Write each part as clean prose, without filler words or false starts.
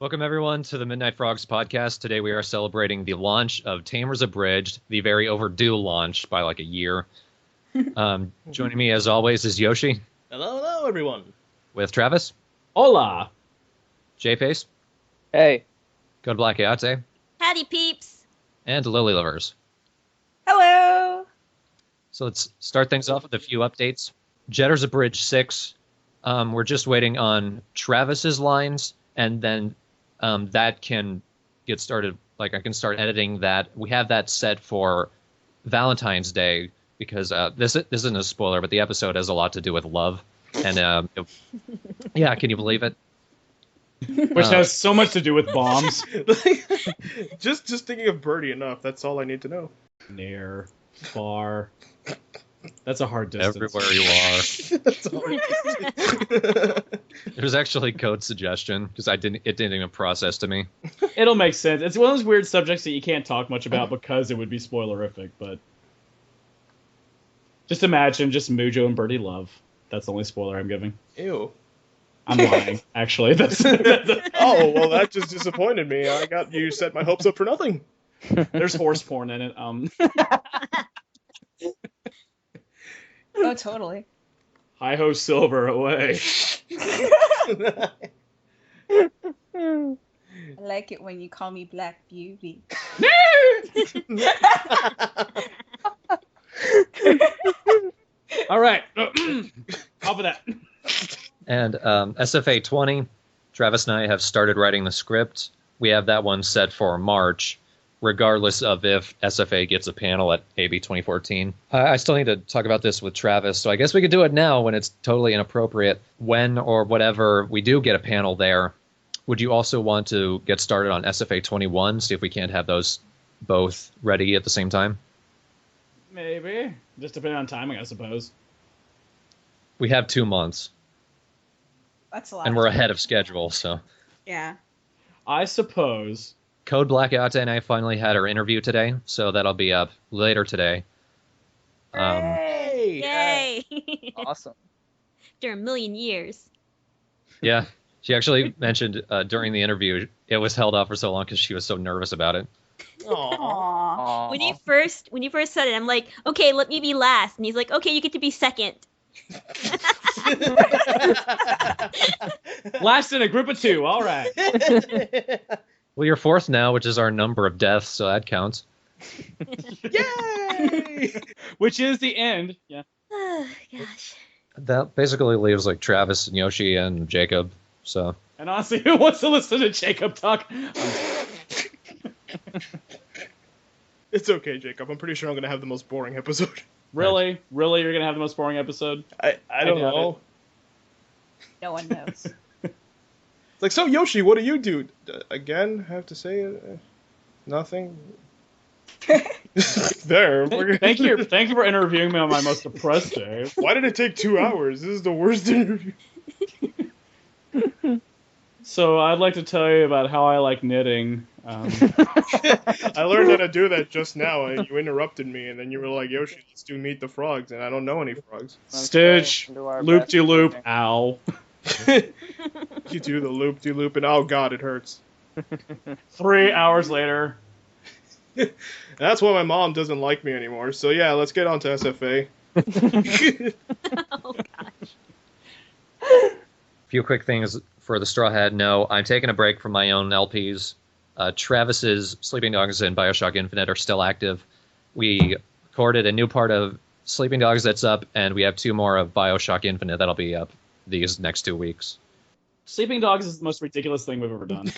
Welcome, everyone, to the Midnight Frogs podcast. Today we are celebrating the launch of Tamers Abridged, the very overdue launch by like a year. Joining me, as always, is Yoshi. Hello, everyone. With Travis. Hola. J-Face. Hey. Code Black Ayate. Howdy, peeps. And Lily Lovers. Hello. So let's start things off with a few updates. Jetters Abridged 6. We're just waiting on Travis's lines, and then that can get started. Like, I can start editing that. We have that set for Valentine's Day because this isn't a spoiler, but the episode has a lot to do with love. And yeah, can you believe it? Which has so much to do with bombs. just thinking of Birdie enough. That's all I need to know. Near, far. That's a hard distance. Everywhere you are. That's a hard distance. There's actually code suggestion because it didn't even process to me. It'll make sense. It's one of those weird subjects that you can't talk much about because it would be spoilerific, but just imagine just Mujo and Birdie love. That's the only spoiler I'm giving. Ew. I'm lying, actually. Oh, well, that just disappointed me. You set my hopes up for nothing. There's horse porn in it. Oh, totally. Hi-ho silver away. I like it when you call me Black Beauty. All right. Off of that. And SFA 20, Travis and I have started writing the script. We have that one set for March, regardless of if SFA gets a panel at AB 2014. I still need to talk about this with Travis, so I guess we could do it now when it's totally inappropriate. When or whatever we do get a panel there, would you also want to get started on SFA 21, see if we can't have those both ready at the same time? Maybe. Just depending on timing, I suppose. We have 2 months. That's a lot. And we're ahead of schedule, so. Yeah. I suppose. Code Black Ayate and I finally had our interview today, so that'll be up later today. Yay! Awesome. After a million years. Yeah, she actually mentioned during the interview it was held off for so long because she was so nervous about it. Aww. When you first said it, I'm like, okay, let me be last, and he's like, okay, you get to be second. Last in a group of 2. All right. Well, you're fourth now, which is our number of deaths, so that counts. Yay! Which is the end. Yeah. Oh, gosh. That basically leaves like Travis and Yoshi and Jacob. So. And honestly, who wants to listen to Jacob talk? It's okay, Jacob. I'm pretty sure I'm going to have the most boring episode. Really? Really? You're going to have the most boring episode? I don't know. No one knows. It's like, so Yoshi, what do you do? Again, I have to say nothing. There. Thank you for interviewing me on my most depressed day. Why did it take 2 hours? This is the worst interview. So I'd like to tell you about how I like knitting. I learned how to do that just now. You interrupted me, and then you were like, Yoshi, let's do Meet the Frogs, and I don't know any frogs. Stitch, loop-de-loop, ow. You do the loop-de-loop, and oh god, it hurts. 3 hours later. That's why my mom doesn't like me anymore. So yeah, let's get on to SFA. Oh, gosh. A few quick things for the Straw Hat. No, I'm taking a break from my own LPs. Travis's Sleeping Dogs and Bioshock Infinite are still active. We recorded a new part of Sleeping Dogs that's up, and we have 2 more of Bioshock Infinite that'll be up these next 2 weeks. Sleeping Dogs is the most ridiculous thing we've ever done.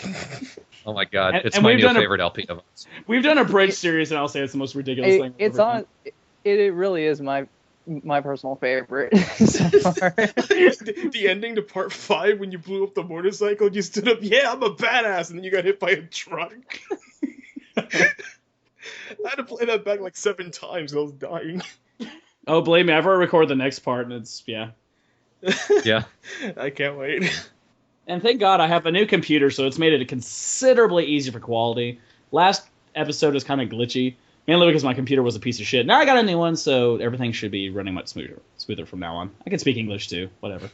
Oh my god, it's and my we've new done favorite LP of us. We've done a bridge series, and I'll say it's the most ridiculous thing we've ever done. It really is my personal favorite so far. The ending to part 5 when you blew up the motorcycle and you stood up, yeah, I'm a badass, and then you got hit by a truck. I had to play that back like 7 times. I was dying. Oh, believe me, I've already recorded the next part, and it's, yeah. Yeah. I can't wait. And thank God I have a new computer, so it's made it considerably easier for quality. Last episode was kind of glitchy, mainly because my computer was a piece of shit. Now I got a new one, so everything should be running much smoother from now on. I can speak English too, whatever.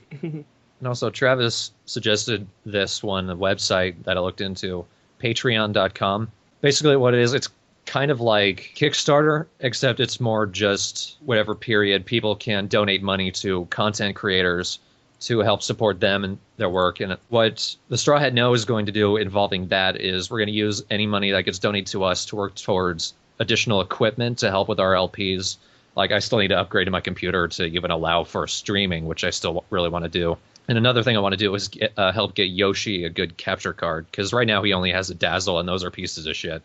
And also, Travis suggested this one, a website that I looked into, patreon.com. Basically what it is, it's kind of like Kickstarter, except it's more just whatever period people can donate money to content creators to help support them and their work. And what the Straw Hat Know is going to do involving that is we're going to use any money that gets donated to us to work towards additional equipment to help with our LPs. Like, I still need to upgrade my computer to even allow for streaming, which I still really want to do. And another thing I want to do is help get Yoshi a good capture card, because right now he only has a Dazzle, and those are pieces of shit.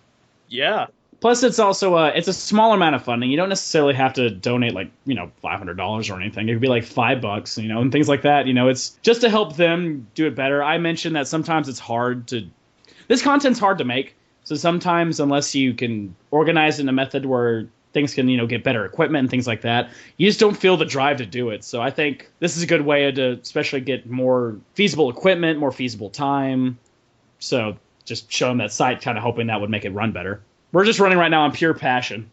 Yeah. Plus, it's also it's a small amount of funding. You don't necessarily have to donate like $500 or anything. It could be like $5, and things like that. It's just to help them do it better. I mentioned that sometimes it's hard to. This content's hard to make, so sometimes unless you can organize it in a method where things can get better equipment and things like that, you just don't feel the drive to do it. So I think this is a good way to especially get more feasible equipment, more feasible time. So just show them that site, kind of hoping that would make it run better. We're just running right now on pure passion.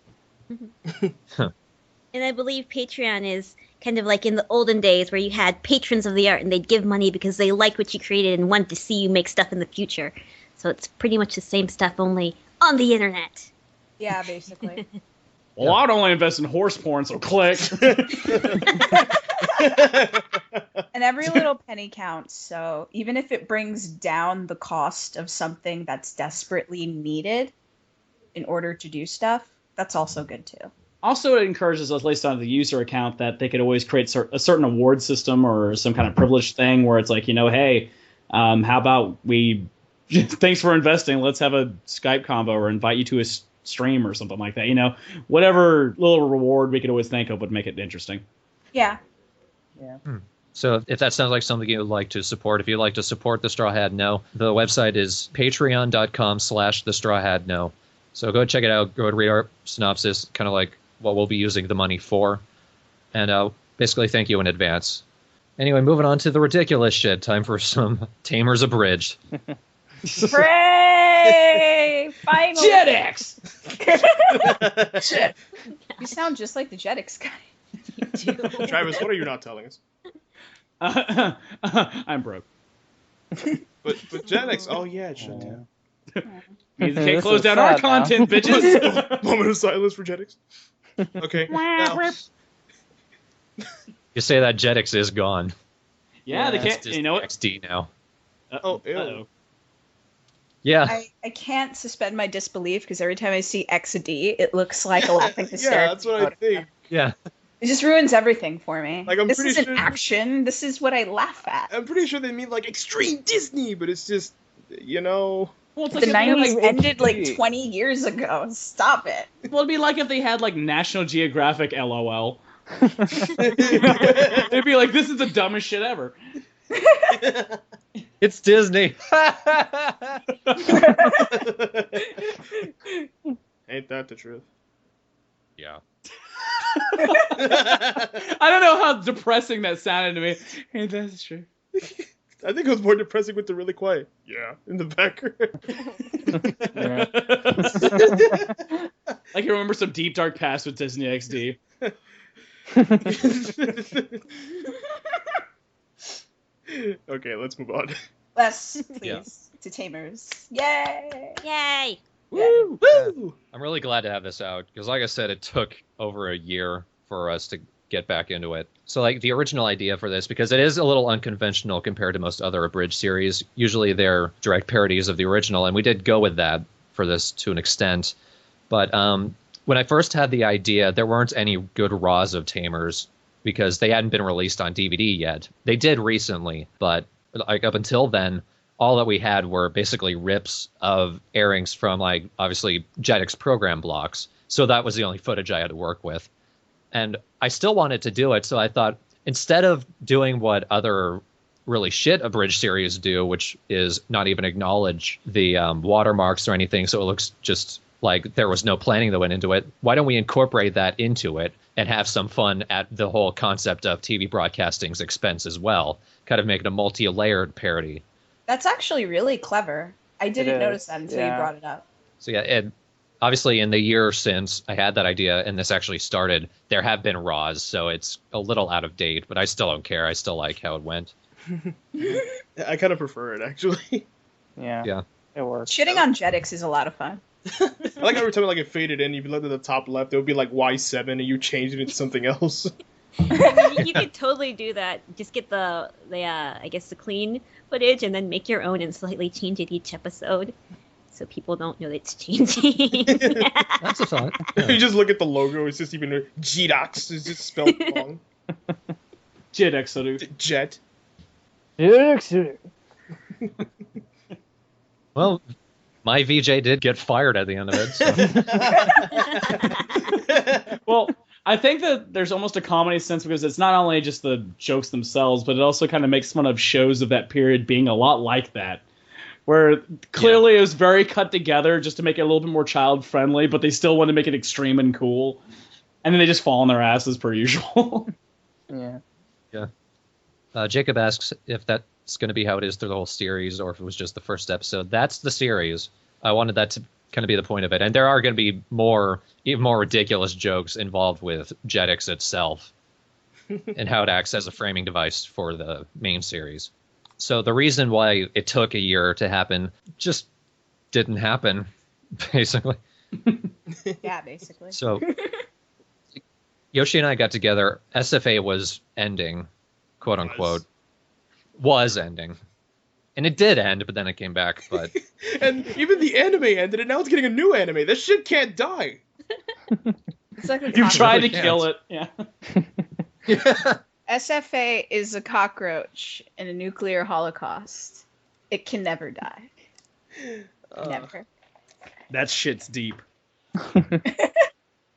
And I believe Patreon is kind of like in the olden days where you had patrons of the art and they'd give money because they liked what you created and wanted to see you make stuff in the future. So it's pretty much the same stuff, only on the internet. Yeah, basically. Well, I'd only invest in horse porn, so click. And every little penny counts, so even if it brings down the cost of something that's desperately needed in order to do stuff, that's also good too. Also, it encourages us, at least on the user account, that they could always create a certain award system or some kind of privileged thing where it's like, hey, how about we, thanks for investing, let's have a Skype combo or invite you to a stream or something like that. Whatever little reward we could always think of would make it interesting. Yeah. So if that sounds like something you would like to support, if you'd like to support The Straw Hat Know, the website is patreon.com/The Straw Hat Know. So go check it out. Go and read our synopsis, kind of like what we'll be using the money for. And basically, thank you in advance. Anyway, moving on to the ridiculous shit. Time for some Tamers Abridged. Hooray! Finally! JetX! Shit. You sound just like the JetX guy. You do. Travis, what are you not telling us? I'm broke. But JetX, oh yeah, it shut down. You can't close down So our sad now. content, bitches. Moment of silence for JetX. Okay. Now, You say that JetX is gone. Yeah, they Yeah. can't. It's just You know what? XD now. Oh, ew. Uh-oh. Yeah. I can't suspend my disbelief because every time I see XD, it looks like a laughing hysterical. Yeah, that's what I think. Yeah. It just ruins everything for me. Like, I'm this pretty isn't sure- action. This is what I laugh at. I'm pretty sure they mean like extreme Disney, but it's just, Well, it's The like if they had, 90s like, ended like 20 years ago. Stop it. well, it'd be like if they had like National Geographic LOL. It'd be like, this is the dumbest shit ever. It's Disney. Ain't that the truth? Yeah. I don't know how depressing that sounded to me. Hey, that's true. I think it was more depressing with the really quiet. Yeah, in the background. Like you remember some deep dark past with Disney XD. Okay, let's move on. Yes, please. Yeah. To Tamers. Yay! Yay! Woo! Woo! I'm really glad to have this out because, like I said, it took over a year for us to get back into it. So, like, the original idea for this, because it is a little unconventional compared to most other abridged series. Usually they're direct parodies of the original, and we did go with that for this to an extent. But when I first had the idea, there weren't any good raws of Tamers because they hadn't been released on DVD yet. They did recently, but like up until then, all that we had were basically rips of airings from, like, obviously JetX program blocks. So that was the only footage I had to work with. And I still wanted to do it, so I thought, instead of doing what other really shit abridged series do, which is not even acknowledge the watermarks or anything, so it looks just like there was no planning that went into it, why don't we incorporate that into it and have some fun at the whole concept of TV broadcasting's expense as well, kind of make it a multi-layered parody. That's actually really clever. I didn't is, notice that until you yeah. brought it up. So yeah, and obviously in the year since I had that idea and this actually started, there have been raws, so it's a little out of date, but I still don't care. I still like how it went. I kind of prefer it, actually. Yeah. Yeah. It works. Shitting on Jetix is a lot of fun. I like every time it faded in, if you look at the top left, it would be like Y7 and you changed it into something else. I mean, you could totally do that. Just get the I guess the clean footage and then make your own and slightly change it each episode, so people don't know that it's changing. That's a thought. You just look at the logo, it's just even Gdox, it's just spelled wrong. Jetix. Jet. Well, my VJ did get fired at the end of it. So. Well, I think that there's almost a comedy sense because it's not only just the jokes themselves, but it also kind of makes fun of shows of that period being a lot like that. Where clearly it was very cut together just to make it a little bit more child friendly, but they still want to make it extreme and cool. And then they just fall on their asses per usual. Yeah. Jacob asks if that's going to be how it is through the whole series or if it was just the first episode. That's the series. I wanted that to kind of be the point of it. And there are going to be even more ridiculous jokes involved with Jetix itself and how it acts as a framing device for the main series. So the reason why it took a year to happen just didn't happen, basically. Yeah, basically. So Yoshi and I got together. SFA was ending, quote unquote. Was ending. And it did end, but then it came back. But And even the anime ended, and now it's getting a new anime. This shit can't die. It's like a You've cockroach. tried to Can't. kill it. Yeah. SFA is a cockroach in a nuclear holocaust. It can never die. Never. That shit's deep.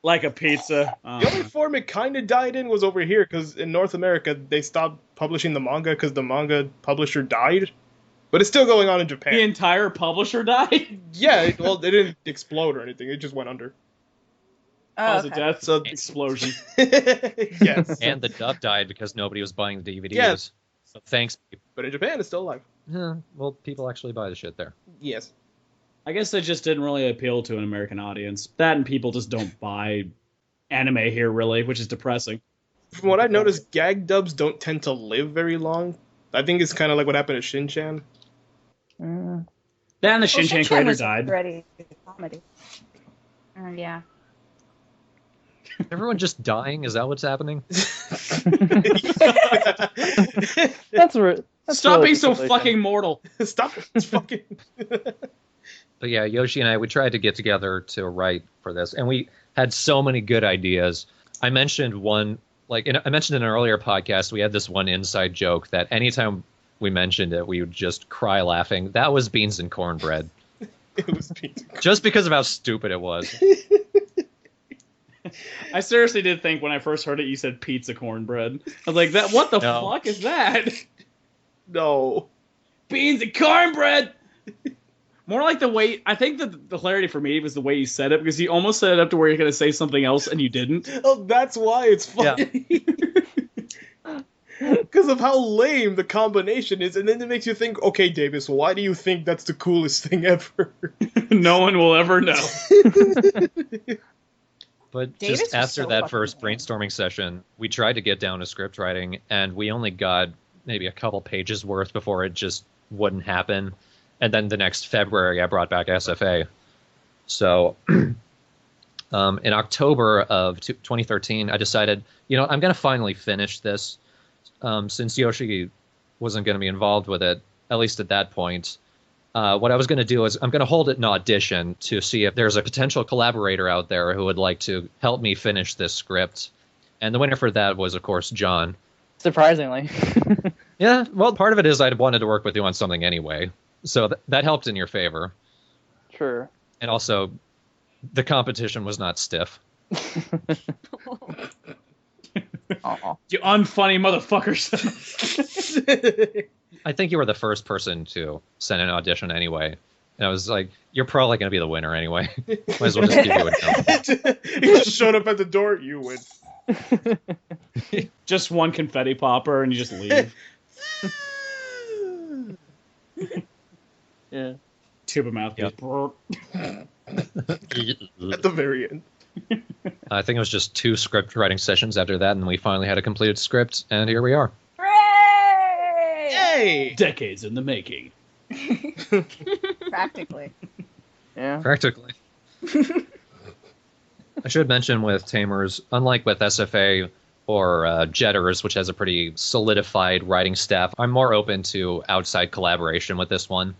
Like a pizza. The only form it kind of died in was over here, because in North America, they stopped publishing the manga because the manga publisher died. But it's still going on in Japan. The entire publisher died? Yeah, well, it didn't explode or anything. It just went under. Oh, Cause of okay. death, So- explosion. Yes. and the dub died because nobody was buying the DVDs. Yes. So thanks. But in Japan, it's still alive. Yeah, well, people actually buy the shit there. Yes. I guess it just didn't really appeal to an American audience. That and people just don't buy anime here, really, which is depressing. From what I've noticed, gag dubs don't tend to live very long. I think it's kind of like what happened to Shin-chan. Mm. Then the Well, Shin-Chan Shin-chan creator was died. already a comedy. Yeah. Everyone just dying? Is that what's happening? That's right. Stop being so fucking mortal. Stop it. Fucking... But yeah, Yoshi and I, we tried to get together to write for this, and we had so many good ideas. I mentioned one, I mentioned in an earlier podcast, we had this one inside joke that anytime we mentioned it, we would just cry laughing. That was beans and cornbread. It was pizza. Just because of how stupid it was. I seriously did think when I first heard it, you said pizza cornbread. I was like, "That what the No. fuck is that?" No. Beans and cornbread. More like the way, I think the hilarity for me was the way you said it, because you almost set it up to where you're going to say something else and you didn't. Oh, that's why it's funny. Because of how lame the combination is, and then it makes you think, okay, Davis, why do you think that's the coolest thing ever? No one will ever know. But Davis just was after so that fucking first lame. brainstorming session, we tried to get down to script writing, and we only got maybe a couple pages worth before it just wouldn't happen. And then the next February, I brought back SFA. So in October of 2013, I decided, I'm going to finally finish this. Since Yoshi wasn't going to be involved with it, at least at that point. What I was going to do is I'm going to hold it in audition to see if there's a potential collaborator out there who would like to help me finish this script. And the winner for that was, of course, John. Surprisingly. Yeah, well, part of it is I wanted to work with you on something anyway. So that helped in your favor. Sure. And also, the competition was not stiff. Aw. You unfunny motherfuckers. I think you were the first person to send an audition anyway. And I was like, you're probably going to be the winner anyway. Might as well just give you a jump. He just showed up at the door, you win. Just one confetti popper and you just leave. Yeah. Tube of mouthpiece. Yep. At the very end. I think it was just 2 script writing sessions after that, and we finally had a completed script, and here we are. Hooray! Hey! Decades in the making. Practically. Yeah. Practically. I should mention with Tamers, unlike with SFA or Jetters, which has a pretty solidified writing staff, I'm more open to outside collaboration with this one.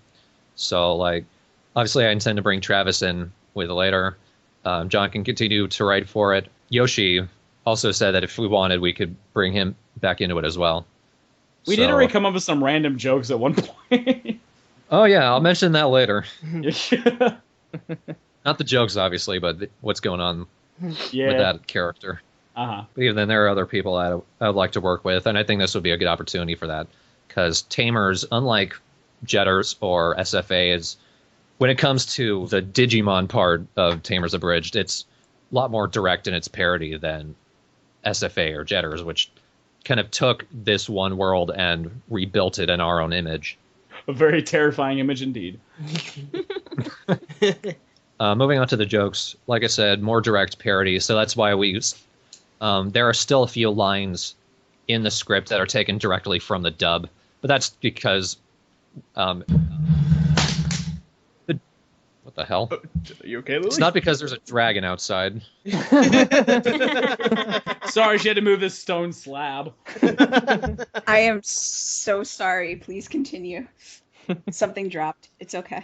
So, like, obviously I intend to bring Travis in with it later. John can continue to write for it. Yoshi also said that if we wanted, we could bring him back into it as well. We did already come up with some random jokes at one point. Oh, yeah, I'll mention that later. Yeah. Not the jokes, obviously, but what's going on with that character. Uh-huh. But even then, there are other people I would like to work with, and I think this would be a good opportunity for that. Because Tamers, unlike Jetters or SFA, is when it comes to the Digimon part of Tamers Abridged, it's a lot more direct in its parody than SFA or Jetters, which kind of took this one world and rebuilt it in our own image. A very terrifying image indeed. Moving on to the jokes, like I said, more direct parody, so that's why we use... there are still a few lines in the script that are taken directly from the dub, but that's because... what the hell? Are you okay, Lily? It's not because there's a dragon outside. Sorry, she had to move this stone slab. I am so sorry. Please continue. Something dropped. It's okay.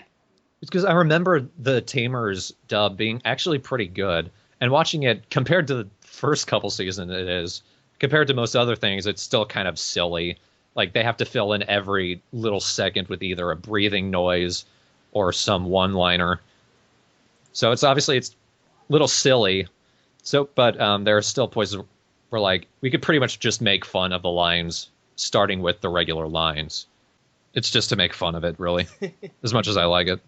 It's because I remember the Tamers dub being actually pretty good, and watching it compared to the first couple seasons, it is. Compared to most other things, it's still kind of silly. Like, they have to fill in every little second with either a breathing noise or some one-liner. So it's obviously a little silly. So, but there are still points where, like, we could pretty much just make fun of the lines, starting with the regular lines. It's just to make fun of it, really, as much as I like it.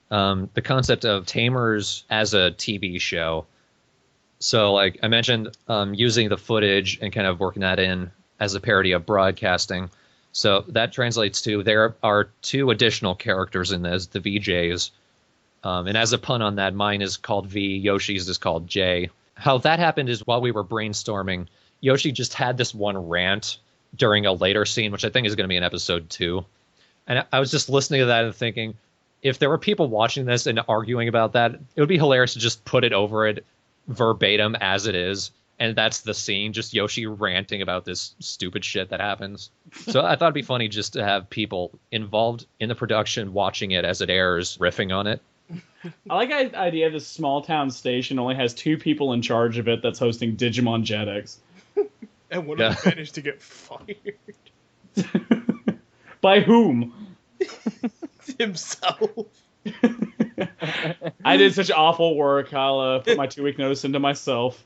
The concept of Tamers as a TV show. So, like I mentioned, using the footage and kind of working that in as a parody of broadcasting. So that translates to there are two additional characters in this, the VJs. And as a pun on that, mine is called V, Yoshi's is called J. How that happened is while we were brainstorming, Yoshi just had this one rant during a later scene, which I think is going to be in episode 2. And I was just listening to that and thinking, if there were people watching this and arguing about that, it would be hilarious to just put it over it verbatim as it is. And that's the scene, just Yoshi ranting about this stupid shit that happens. So I thought it'd be funny just to have people involved in the production watching it as it airs, riffing on it. I like the idea this small town station only has 2 people in charge of it that's hosting Digimon Jetix. And one of them managed to get fired. By whom? Himself. I did such awful work. I'll put my 2-week notice into myself.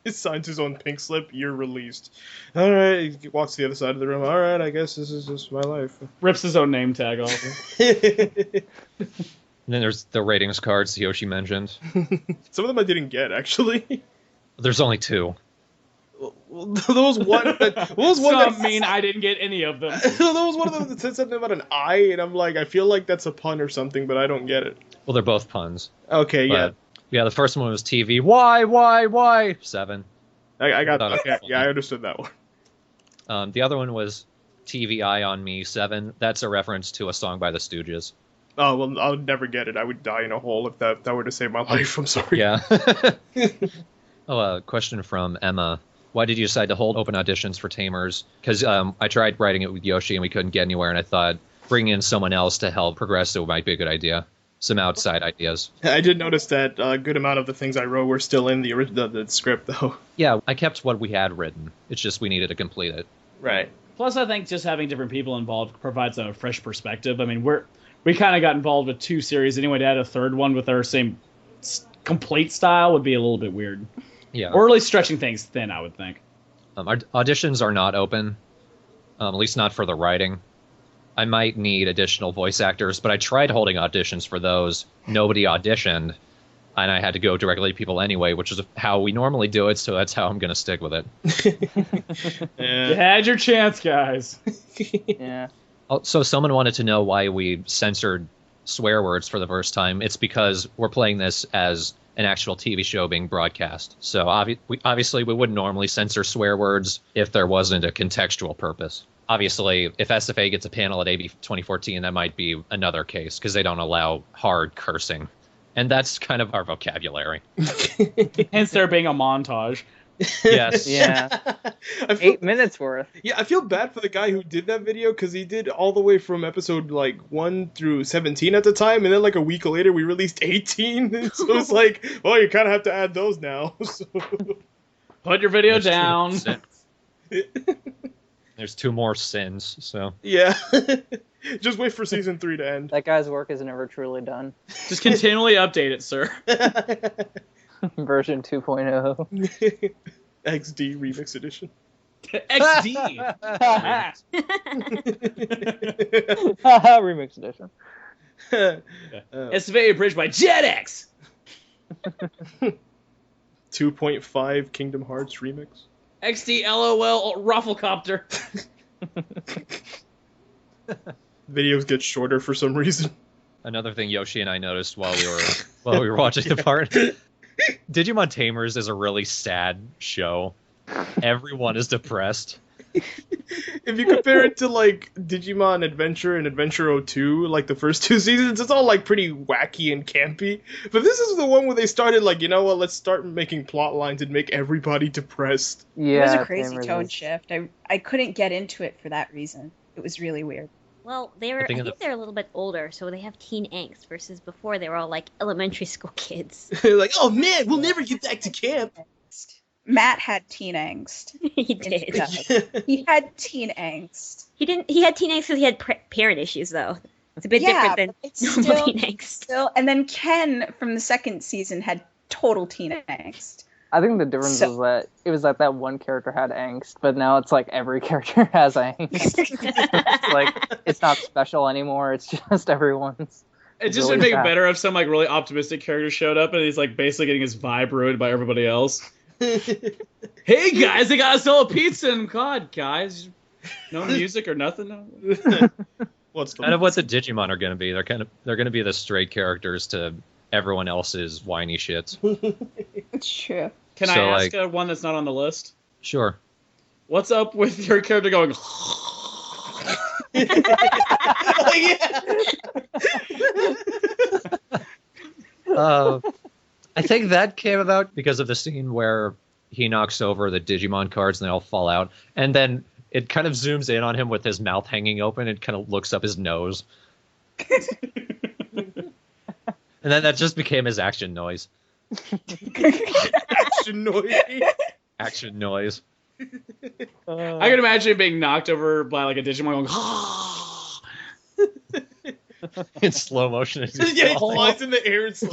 He signs his own pink slip. You're released. All right. He walks to the other side of the room. All right. I guess this is just my life. Rips his own name tag off. And then there's the ratings cards Yoshi mentioned. Some of them I didn't get, actually. There's only 2. Those one. Some mean I didn't get any of them. There was one of them that said something about an eye, and I'm like, I feel like that's a pun or something, but I don't get it. Well, they're both puns. Okay, yeah. Yeah, the first one was TV. Why? 7. I got that. Okay, yeah, I understood that one. The other one was TVI on Me, 7. That's a reference to a song by the Stooges. Oh, well, I'll never get it. I would die in a hole if that were to save my life. I'm sorry. Yeah. Question from Emma. Why did you decide to hold open auditions for Tamers? Because I tried writing it with Yoshi and we couldn't get anywhere, and I thought bringing in someone else to help progress it might be a good idea. Some outside ideas. I did notice that a good amount of the things I wrote were still in the script, though. Yeah, I kept what we had written. It's just we needed to complete it. Right. Plus, I think just having different people involved provides a fresh perspective. I mean, we kind of got involved with 2 series anyway. To add a 3rd one with our same complete style would be a little bit weird. Yeah. Or really stretching things thin, I would think. Our auditions are not open, at least not for the writing. I might need additional voice actors, but I tried holding auditions for those. Nobody auditioned, and I had to go directly to people anyway, which is how we normally do it, so that's how I'm going to stick with it. Yeah. You had your chance, guys. Yeah. So someone wanted to know why we censored swear words for the first time. It's because we're playing this as an actual TV show being broadcast. So obviously we wouldn't normally censor swear words if there wasn't a contextual purpose. Obviously, if SFA gets a panel at AB 2014, that might be another case because they don't allow hard cursing. And that's kind of our vocabulary. Hence there being a montage. Yes. Yeah. I feel, 8 minutes worth. yeah, I feel bad for the guy who did that video because he did all the way from episode like 1 through 17 at the time, and then like a week later we released 18. So it's like, well, you kind of have to add those now. So. Put your video There's two down. more sins. There's 2 more sins, so. Yeah. Just wait for season 3 to end. That guy's work is never truly done. Just continually update it, sir. Version 2.0. XD Remix Edition. XD. Remix edition. SFA Abridged by JetX. 2.5 Kingdom Hearts Remix. XD LOL Rufflecopter. Videos get shorter for some reason. Another thing Yoshi and I noticed while we were watching the part. Digimon Tamers is a really sad show. Everyone is depressed. If you compare it to like Digimon Adventure and Adventure 02, like the first 2 seasons, it's all like pretty wacky and campy. But this is the one where they started like, you know what, let's start making plot lines and make everybody depressed. Yeah, It was a crazy Tamers tone is- shift. I couldn't get into it for that reason. It was really weird. Well, I I think think they're a little bit older, so they have teen angst versus before they were all like elementary school kids. Like, oh man, we'll never get back to camp. Matt had teen angst. He did. Yeah. He had teen angst. He didn't. He had teen angst because he had parent issues, though. It's a bit different than but it's normal still, teen angst. still. And then Ken from the second season had total teen angst. I think the difference was that it was like that one character had angst, but now it's like every character has angst. It's like it's not special anymore. It's just everyone's. It just really would make it sad. better if some like really optimistic character showed up and he's like basically getting his vibe ruined by everybody else. Hey guys, I gotta sell a pizza and God, guys. No music or nothing. No? What's the Kind of what the Digimon are going to be. They're going to be the straight characters to everyone else's whiny shits. It's true. Can So, I ask like- one that's not on the list? Sure. What's up with your character going? I think that came about because of the scene where he knocks over the Digimon cards and they all fall out, and then it kind of zooms in on him with his mouth hanging open and kind of looks up his nose. And then that just became his action noise. action noise? Action noise. I can imagine him being knocked over by like a Digimon going. In slow motion. As he's Yeah, he falling. flies in the air in slow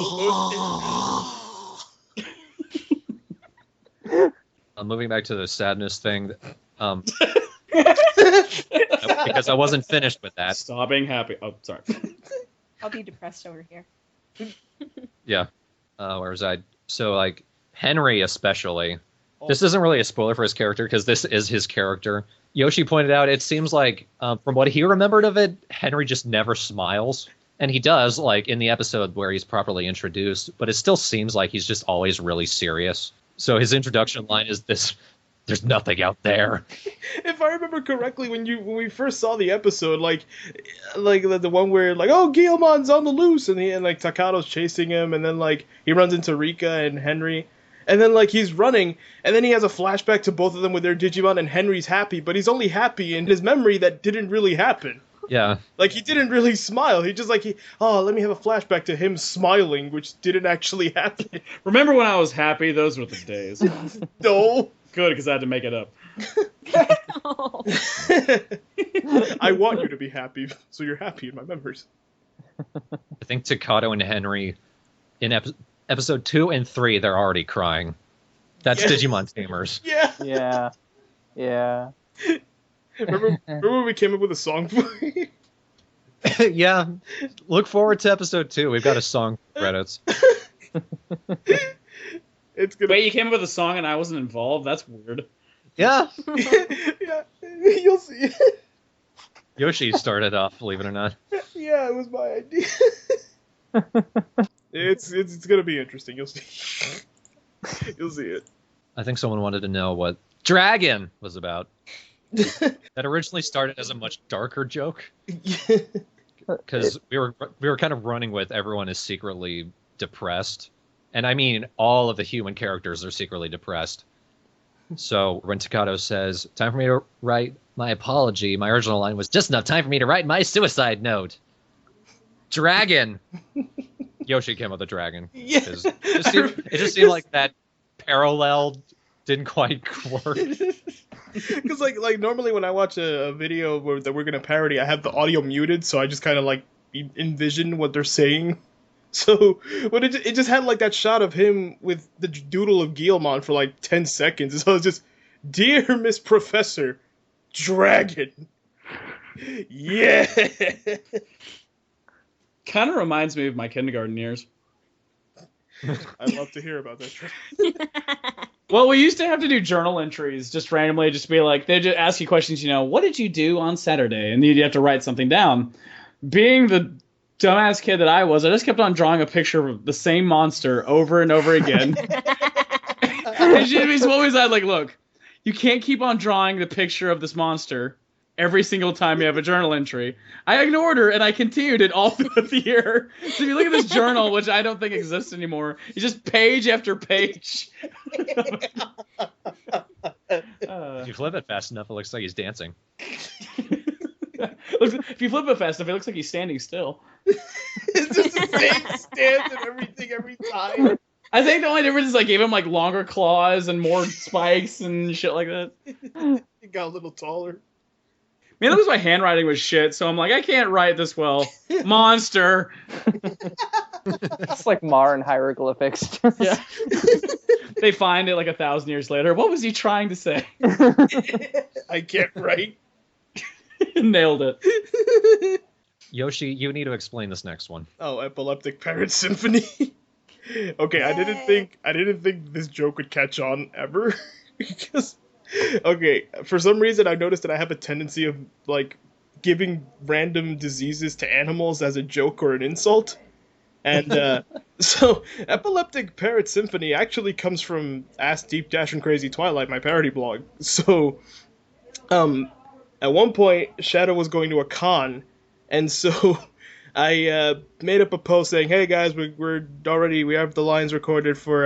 motion. Moving back to the sadness thing, because I wasn't finished with that. Stop being happy. Oh, sorry. I'll be depressed over here. Yeah. Where was I? So, like, Henry especially. This isn't really a spoiler for his character, because this is his character. Yoshi pointed out, it seems like, from what he remembered of it, Henry just never smiles. And he does, like, in the episode where he's properly introduced, but it still seems like he's just always really serious. So his introduction line is this, there's nothing out there. If I remember correctly, when we first saw the episode, like the one where like, oh, Guillemon's on the loose, and like Takato's chasing him, and then like he runs into Rika and Henry, and then like he's running, and then he has a flashback to both of them with their Digimon, and Henry's happy, but he's only happy in his memory that didn't really happen. Yeah. Like, he didn't really smile. He just, like, let me have a flashback to him smiling, which didn't actually happen. Remember when I was happy? Those were the days. No. Good, because I had to make it up. Oh. I want you to be happy, so you're happy in my memories. I think Takato and Henry, in episode 2 and 3, they're already crying. That's Yeah. Digimon Tamers. Yeah. Yeah. Yeah. Remember when we came up with a song for you? Yeah. Look forward to episode 2. We've got a song credits. It's gonna. Wait, you came up with a song and I wasn't involved? That's weird. Yeah. Yeah, you'll see. Yoshi started off, believe it or not. Yeah, it was my idea. It's gonna be interesting. You'll see. You'll see it. I think someone wanted to know what Dragon was about. That originally started as a much darker joke because we were kind of running with everyone is secretly depressed, and I mean all of the human characters are secretly depressed. So when Takato says, "Time for me to write my apology," my original line was, "Just enough time for me to write my suicide note." Dragon. Yoshi came up with a dragon. Yeah. It just seemed like that parallel didn't quite work. Because like normally when I watch a video that we're gonna parody, I have the audio muted, so I just kind of like envision what they're saying. So, but it just had like that shot of him with the doodle of Guillemon for like 10 seconds. So it's just, "Dear Miss Professor, Dragon." Yeah. Kind of reminds me of my kindergarten years. I'd love to hear about that. Well, we used to have to do journal entries just randomly, just be like, they just ask you questions, what did you do on Saturday? And you'd have to write something down. Being the dumbass kid that I was, I just kept on drawing a picture of the same monster over and over again. And Jimmy's always had like, look, you can't keep on drawing the picture of this monster every single time you have a journal entry. I ignored her, and I continued it all throughout the year. So if you look at this journal, which I don't think exists anymore, it's just page after page. If you flip it fast enough, it looks like he's dancing. If you flip it fast enough, it looks like he's standing still. It's just the same stance and everything every time. I think the only difference is I gave him like longer claws and more spikes and shit like that. He got a little taller. Man, that was my handwriting was shit, so I'm like, I can't write this well. Monster. It's like Mar and hieroglyphics. Yeah. They find it like 1,000 years later. What was he trying to say? I can't write. Nailed it. Yoshi, you need to explain this next one. Oh, Epileptic Parrot Symphony. Okay, I didn't think this joke would catch on ever. Because, okay, for some reason I noticed that I have a tendency of like giving random diseases to animals as a joke or an insult. And so Epileptic Parrot Symphony actually comes from Ask Deep Dash and Crazy Twilight, my parody blog. So at one point Shadow was going to a con, and so I made up a post saying, "Hey guys, we have the lines recorded for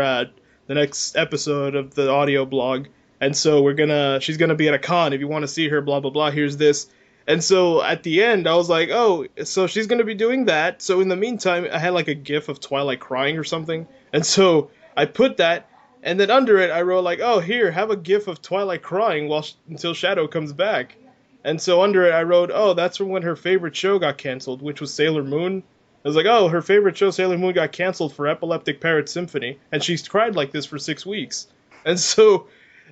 the next episode of the audio blog, and so she's gonna be at a con. If you want to see her, blah blah blah. Here's this." And so at the end, I was like, "Oh, so she's gonna be doing that." So in the meantime, I had like a GIF of Twilight crying or something, and so I put that, and then under it, I wrote like, "Oh, here, have a GIF of Twilight crying until Shadow comes back." And so under it, I wrote, "Oh, that's from when her favorite show got canceled, which was Sailor Moon." I was like, "Oh, her favorite show, Sailor Moon, got canceled for Epileptic Parrot Symphony, and she's cried like this for 6 weeks." And so,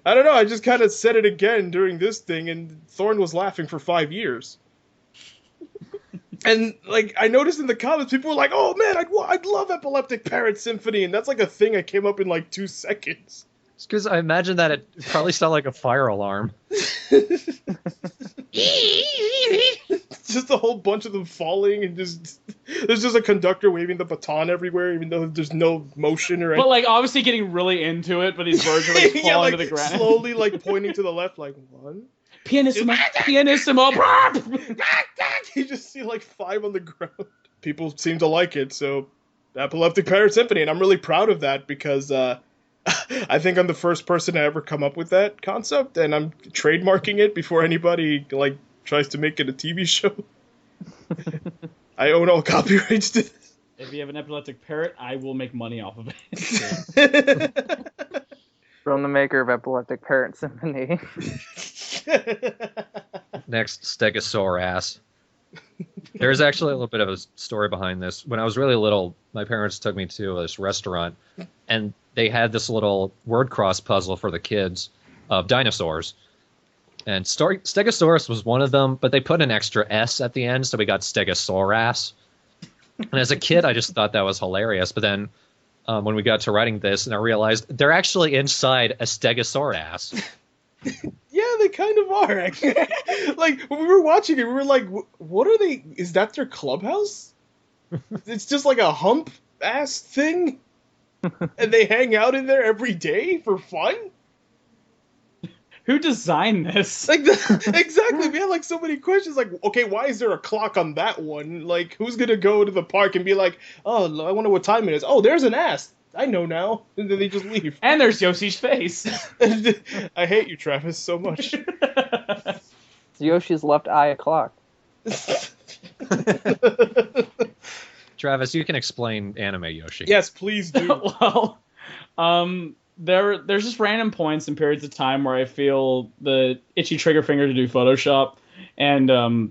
I don't know, I just kind of said it again during this thing, and Thorn was laughing for 5 years. And, like, I noticed in the comments, people were like, "Oh, man, I'd love Epileptic Parrot Symphony," and that's like a thing that came up in, like, 2 seconds. It's because I imagine that it probably sounded like a fire alarm. Just a whole bunch of them falling, and there's just a conductor waving the baton everywhere, even though there's no motion or anything. But like obviously getting really into it, but these birds are like falling like, to the ground. Slowly like pointing to the left, like 1. Pianissimo, pianissimo. You just see like 5 on the ground. People seem to like it, so Epileptic Parrot Symphony, and I'm really proud of that because I think I'm the first person to ever come up with that concept, and I'm trademarking it before anybody like tries to make it a TV show. I own all copyrights to this. If you have an epileptic parrot, I will make money off of it. From the maker of Epileptic Parrot Symphony. Next, Stegosaurus. There's actually a little bit of a story behind this. When I was really little, my parents took me to this restaurant, and they had this little word cross puzzle for the kids of dinosaurs. And Stegosaurus was one of them, but they put an extra S at the end, so we got Stegosaurus. And as a kid, I just thought that was hilarious. But then when we got to writing this, and I realized they're actually inside a Stegosaurus. Yeah, they kind of are. Like, when we were watching it, we were like, what are they? Is that their clubhouse? It's just like a hump-ass thing? And they hang out in there every day for fun? Who designed this? Like exactly, we had like so many questions. Like, okay, why is there a clock on that one? Like, who's gonna go to the park and be like, oh, I wonder what time it is. Oh, there's an ass. I know now. And then they just leave. And there's Yoshi's face. I hate you, Travis, so much. It's Yoshi's left eye o'clock. Travis, you can explain anime Yoshi. Yes, please do. Well, there's just random points and periods of time where I feel the itchy trigger finger to do Photoshop, and I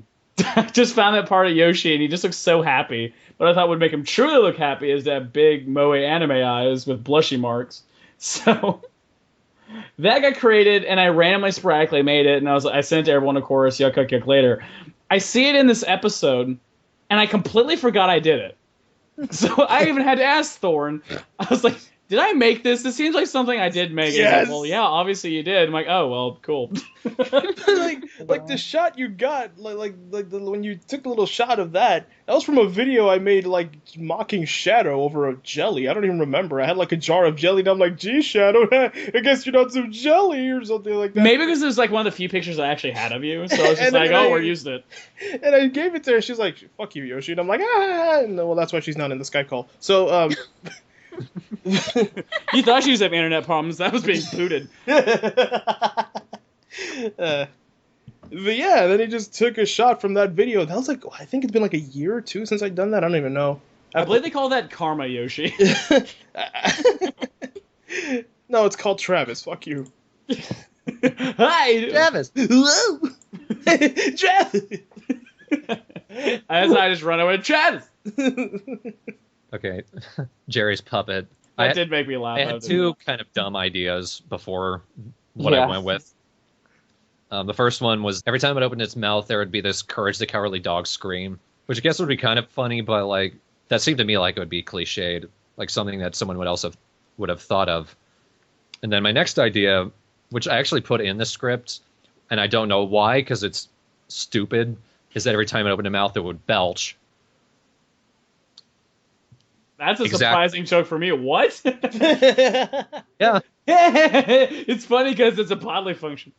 just found that part of Yoshi, and he just looks so happy. What I thought would make him truly look happy is to have big moe anime eyes with blushy marks. So that got created, and I randomly sporadically made it, and I sent it to everyone, of course, yuck later. I see it in this episode, and I completely forgot I did it. So I even had to ask Thorn. I was like, did I make this? This seems like something I did make. Yes. Like, well, yeah, obviously you did. I'm like, oh, well, cool. like the shot you got, when you took the little shot of that was from a video I made, like, mocking Shadow over a jelly. I don't even remember. I had, like, a jar of jelly, and I'm like, gee, Shadow, I guess you're not some jelly, or something like that. Maybe because it was, like, one of the few pictures I actually had of you, so I was just like, we're using it. And I gave it to her, she's like, fuck you, Yoshi, and I'm like, and, well, that's why she's not in the Skype call. So, You thought she was having internet problems. That was being booted. But yeah, then he just took a shot from that video. That was like, I think it's been like a year or two since I'd done that. I don't even know. I believe they call that karma, Yoshi. No, it's called Travis. Fuck you. Hi! Travis! Hello! Travis! As I just run away, Travis! Okay, Jerry's puppet. That did make me laugh. I had two kind of dumb ideas before what I went with. The first one was every time it opened its mouth, there would be this Courage the Cowardly Dog scream, which I guess would be kind of funny, but like that seemed to me like it would be cliched, like something that someone would have thought of. And then my next idea, which I actually put in the script, and I don't know why because it's stupid, is that every time it opened its mouth, it would belch. That's a surprising joke for me. What? Yeah. It's funny because it's a bodily function.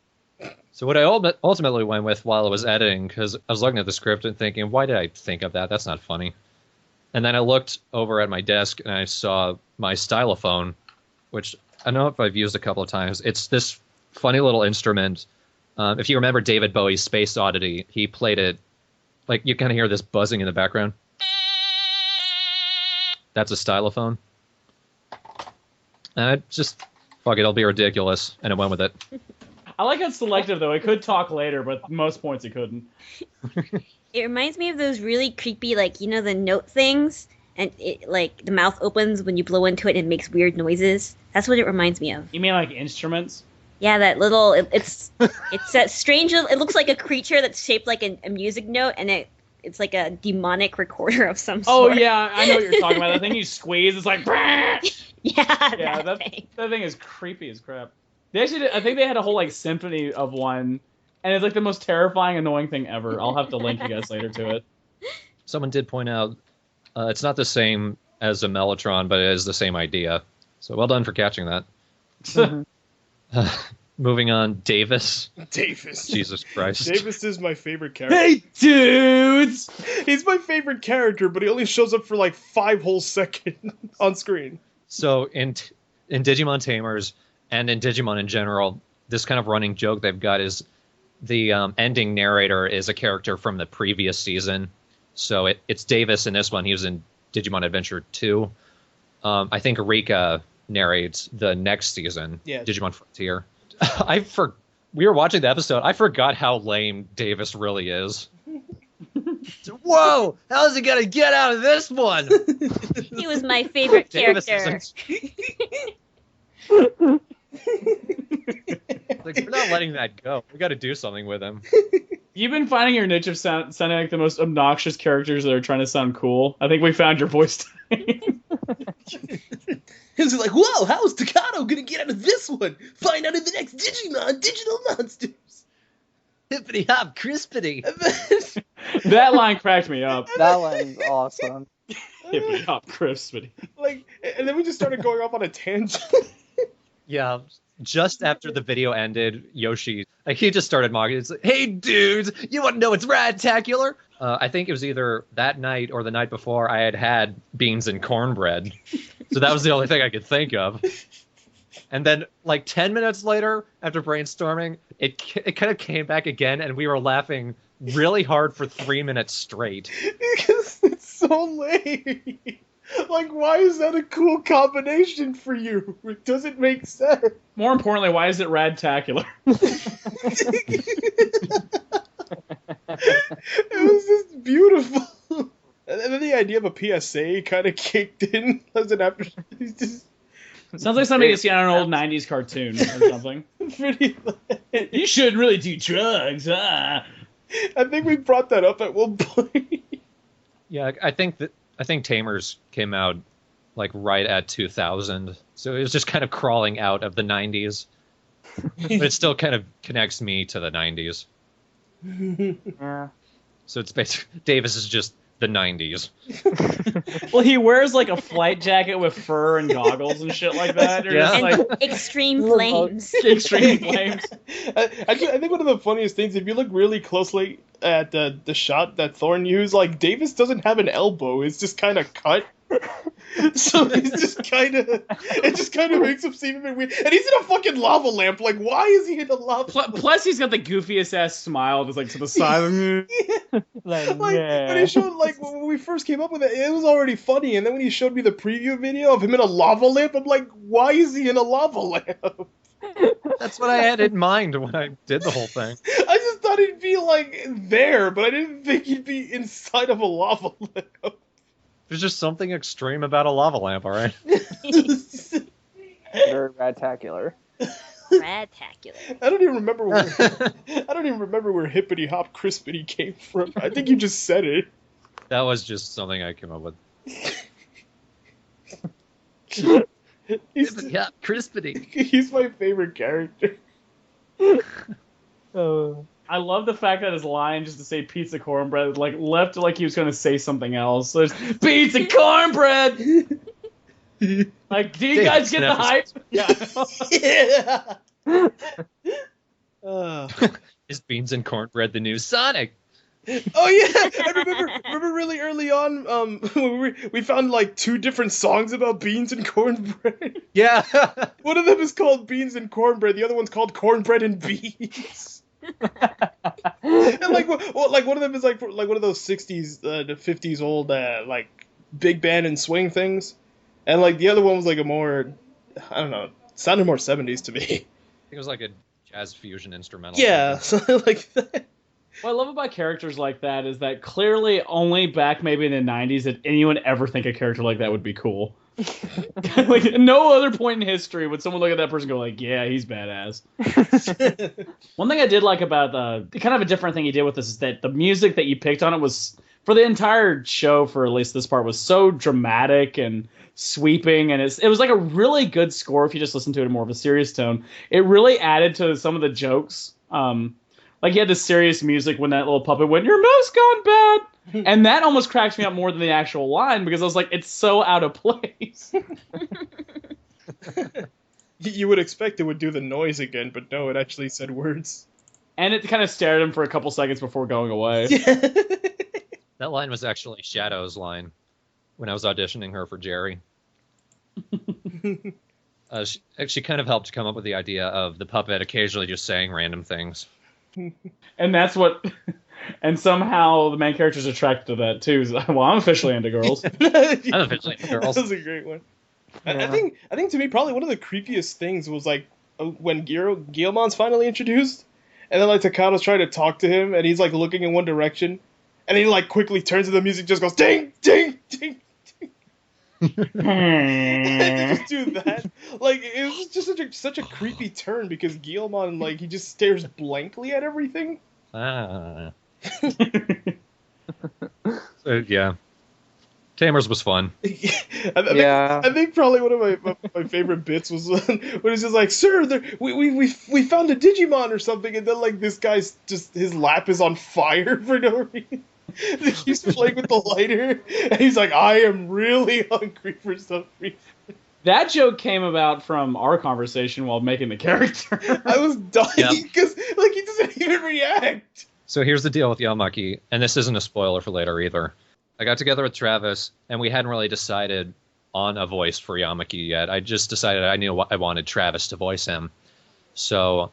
So what I ultimately went with while I was editing, because I was looking at the script and thinking, why did I think of that? That's not funny. And then I looked over at my desk and I saw my stylophone, which I don't know if I've used a couple of times. It's this funny little instrument. If you remember David Bowie's Space Oddity, he played it, like you kind of hear this buzzing in the background. That's a stylophone. And I just, fuck it, it'll be ridiculous. And I went with it. I like how it's selective, though. It could talk later, but most points it couldn't. It reminds me of those really creepy, like, you know, the note things? And it, like, the mouth opens when you blow into it and it makes weird noises. That's what it reminds me of. You mean like instruments? Yeah, that little, it's that strange, it looks like a creature that's shaped like a music note, and it's like a demonic recorder of some sort. Oh, yeah, I know what you're talking about. That thing you squeeze, it's like... Yeah, that thing is creepy as crap. They actually I think they had a whole, like, symphony of one, and it's, like, the most terrifying, annoying thing ever. I'll have to link you guys later to it. Someone did point out it's not the same as a Mellotron, but it is the same idea. So well done for catching that. Moving on, Davis. Jesus Christ. Davis is my favorite character. Hey, dudes! He's my favorite character, but he only shows up for like 5 whole seconds on screen. So in Digimon Tamers and in Digimon in general, this kind of running joke they've got is the ending narrator is a character from the previous season. So it's Davis in this one. He was in Digimon Adventure 2. I think Rika narrates the next season, Digimon Frontier. We were watching the episode. I forgot how lame Davis really is. Whoa! How's he gonna get out of this one? He was my favorite character. Like, we're not letting that go. We got to do something with him. You've been finding your niche of sounding like the most obnoxious characters that are trying to sound cool. I think we found your voice type. He's like, whoa, how is Staccato gonna get out of this one? Find out in the next Digimon, Digital Monsters. Hippity hop, crispity. That line cracked me up. That line's awesome. Hippity hop, crispity. Like, and then we just started going off on a tangent. Yeah, just after the video ended, Yoshi, like, he just started mocking. It's like, hey, dudes, you want to know what's rad-tacular? I think it was either that night or the night before I had beans and cornbread. So that was the only thing I could think of. And then, like, 10 minutes later, after brainstorming, it kind of came back again, and we were laughing really hard for 3 minutes straight. Because it's so lame. Like, why is that a cool combination for you? It doesn't make sense. More importantly, why is it rad-tacular? It was just beautiful. And then the idea of a PSA kind of kicked in. Doesn't after. Just Sounds like something you see on an old 90s cartoon or something. pretty. You shouldn't really do drugs, ah. I think we brought that up at one point. Yeah, I think Tamers came out like right at 2000, so it was just kind of crawling out of the 90s. But it still kind of connects me to the 90s. Yeah. So it's basically Davis is just the 90s. Well, he wears like a flight jacket with fur and goggles and shit like that. Or Yeah. just, And like extreme flames. extreme flames. I think one of the funniest things, if you look really closely at the shot that Thorne used, like, Davis doesn't have an elbow. It's just kind of cut. So he's just kind of, it just kind of makes him seem a bit weird. And he's in a fucking lava lamp. Like, why is he in a lava lamp? Plus, he's got the goofiest ass smile that's like to the side. Like, when he showed, like, when we first came up with it, it was already funny. And then when he showed me the preview video of him in a lava lamp, I'm like, why is he in a lava lamp? That's what I had in mind when I did the whole thing. I just thought he'd be, like, there, but I didn't think he'd be inside of a lava lamp. There's just something extreme about a lava lamp, all right? Very rad-tacular. Rad-tacular. I don't even remember where hippity hop crispity came from. I think you just said it. That was just something I came up with. Yeah, crispity. He's my favorite character. I love the fact that his line just to say pizza cornbread like left like he was going to say something else. There's pizza cornbread. Like, do you guys get the hype? Yeah. Is beans and cornbread the new Sonic? Oh yeah, I remember really early on, when we found like 2 different songs about beans and cornbread. Yeah. One of them is called Beans and Cornbread. The other one's called Cornbread and Beans. And like one of them is like one of those 60s to 50s old like big band and swing things, and like the other one was like a more, I don't know, sounded more 70s to me. I think it was like a jazz fusion instrumental. Yeah, something like that. What I love about characters like that is that clearly only back maybe in the 90s did anyone ever think a character like that would be cool. Like, at no other point in history would someone look at that person and go like, yeah, he's badass. One thing I did like about the kind of a different thing he did with this is that the music that you picked on it was, for the entire show, for at least this part, was so dramatic and sweeping, and it was like a really good score if you just listen to it in more of a serious tone. It really added to some of the jokes. Like, you had the serious music when that little puppet went, "Your mouse gone bad," and that almost cracks me up more than the actual line, because I was like, it's so out of place. You would expect it would do the noise again, but no, it actually said words. And it kind of stared at him for a couple seconds before going away. That line was actually Shadow's line when I was auditioning her for Jerry. She kind of helped come up with the idea of the puppet occasionally just saying random things. And that's what... And somehow the main character's attracted to that, too. Well, I'm officially into girls. I'm officially into girls. That was a great one. Yeah. I think to me, probably one of the creepiest things was, like, when Guillemon's finally introduced, and then, like, Takado's trying to talk to him, and he's, like, looking in one direction, and he, like, quickly turns and the music just goes ding, ding, ding. Just do that. Like, it was just such a creepy turn, because Guillemon, like, he just stares blankly at everything. Ah. So, yeah. Tamers was fun. I think probably one of my favorite bits was when it's just like, "Sir, we found a Digimon or something," and then like this guy's just, his lap is on fire for no reason. He keeps playing with the lighter, and he's like, "I am really hungry for some reason." That joke came about from our conversation while making the character. I was dying Yep. because like he doesn't even react. So here's the deal with Yamaki, and this isn't a spoiler for later either. I got together with Travis, and we hadn't really decided on a voice for Yamaki yet. I just decided I knew I wanted Travis to voice him. So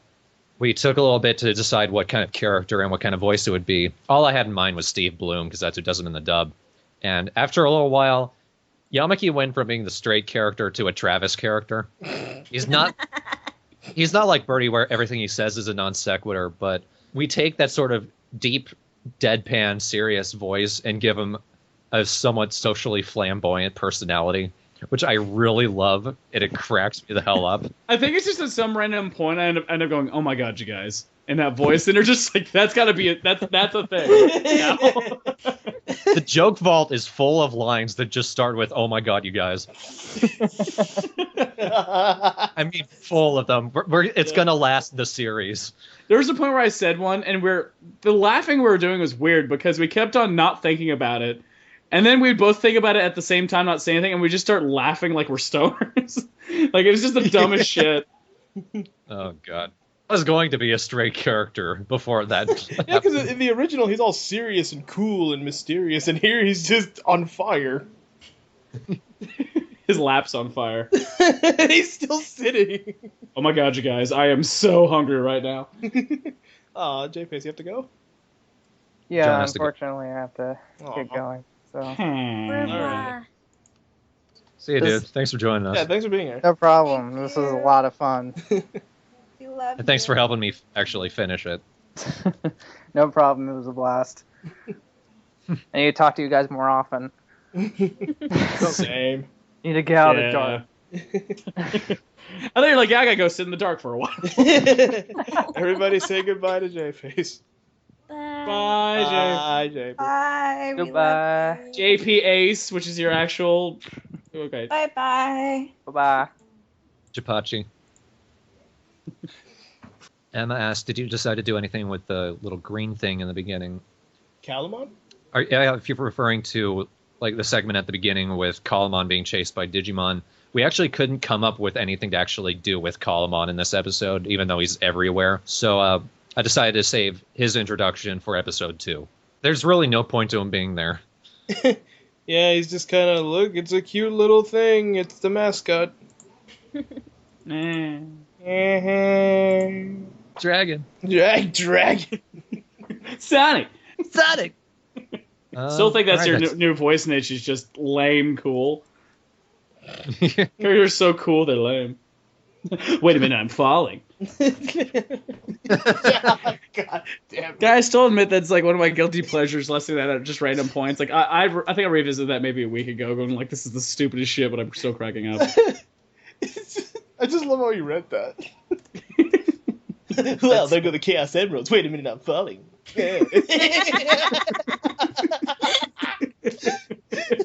we took a little bit to decide what kind of character and what kind of voice it would be. All I had in mind was Steve Bloom, because that's who does him in the dub. And after a little while, Yamaki went from being the straight character to a Travis character. He's not like Birdie, where everything he says is a non sequitur, but we take that sort of deep, deadpan, serious voice and give him a somewhat socially flamboyant personality, which I really love, and it cracks me the hell up. I think it's just at some random point I end up going, "Oh my god, you guys!" in that voice, and they're just like, "That's got to be it. That's a thing." The joke vault is full of lines that just start with "Oh my god, you guys." I mean, full of them. It's gonna last the series. There was a point where I said one, and the laughing we were doing was weird because we kept on not thinking about it. And then we'd both think about it at the same time, not say anything, and we just start laughing like we're stoners. Like, it was just the dumbest shit. Oh, God. I was going to be a straight character before that. Yeah, because in the original, he's all serious and cool and mysterious, and here he's just on fire. His lap's on fire. He's still sitting. Oh my god, you guys, I am so hungry right now. Aw, J-Face, you have to go? Yeah, John has to go. unfortunately, I have to get Aw. going. So Alright. See you, dude. Thanks for joining us. Yeah, thanks for being here. no problem. This was a lot of fun. We love And thanks you. for helping me actually finish it. No problem. It was a blast. I need to talk to you guys more often. Same. Need to get out of the Yeah. dark. I thought you were like, yeah, I gotta go sit in the dark for a while. Everybody say goodbye to J-Face. Bye. Bye, Bye, J-Face. Bye. We Goodbye. love you. JP Ace, which is your actual... Okay. Bye bye. Bye-bye. Japachi. Emma asked, did you decide to do anything with the little green thing in the beginning? Calamon? If you're referring to like the segment at the beginning with Kalamon being chased by Digimon, we actually couldn't come up with anything to actually do with Kalamon in this episode, even though he's everywhere. So I decided to save his introduction for episode 2. There's really no point to him being there. Yeah, he's just kind of, look, it's a cute little thing. It's the mascot. Dragon. Dragon. Sonic! Sonic! Still think that's your Alright, new voice niche is just lame cool. You're so cool, they're lame. Wait a minute, I'm falling. God damn it. Guys, I still admit that's like one of my guilty pleasures, listening to that at just random points. Like I think I revisited that maybe a week ago, going like, this is the stupidest shit, but I'm still cracking up. I just love how you read that. Well, there go the Chaos Emeralds. Wait a minute, I'm falling.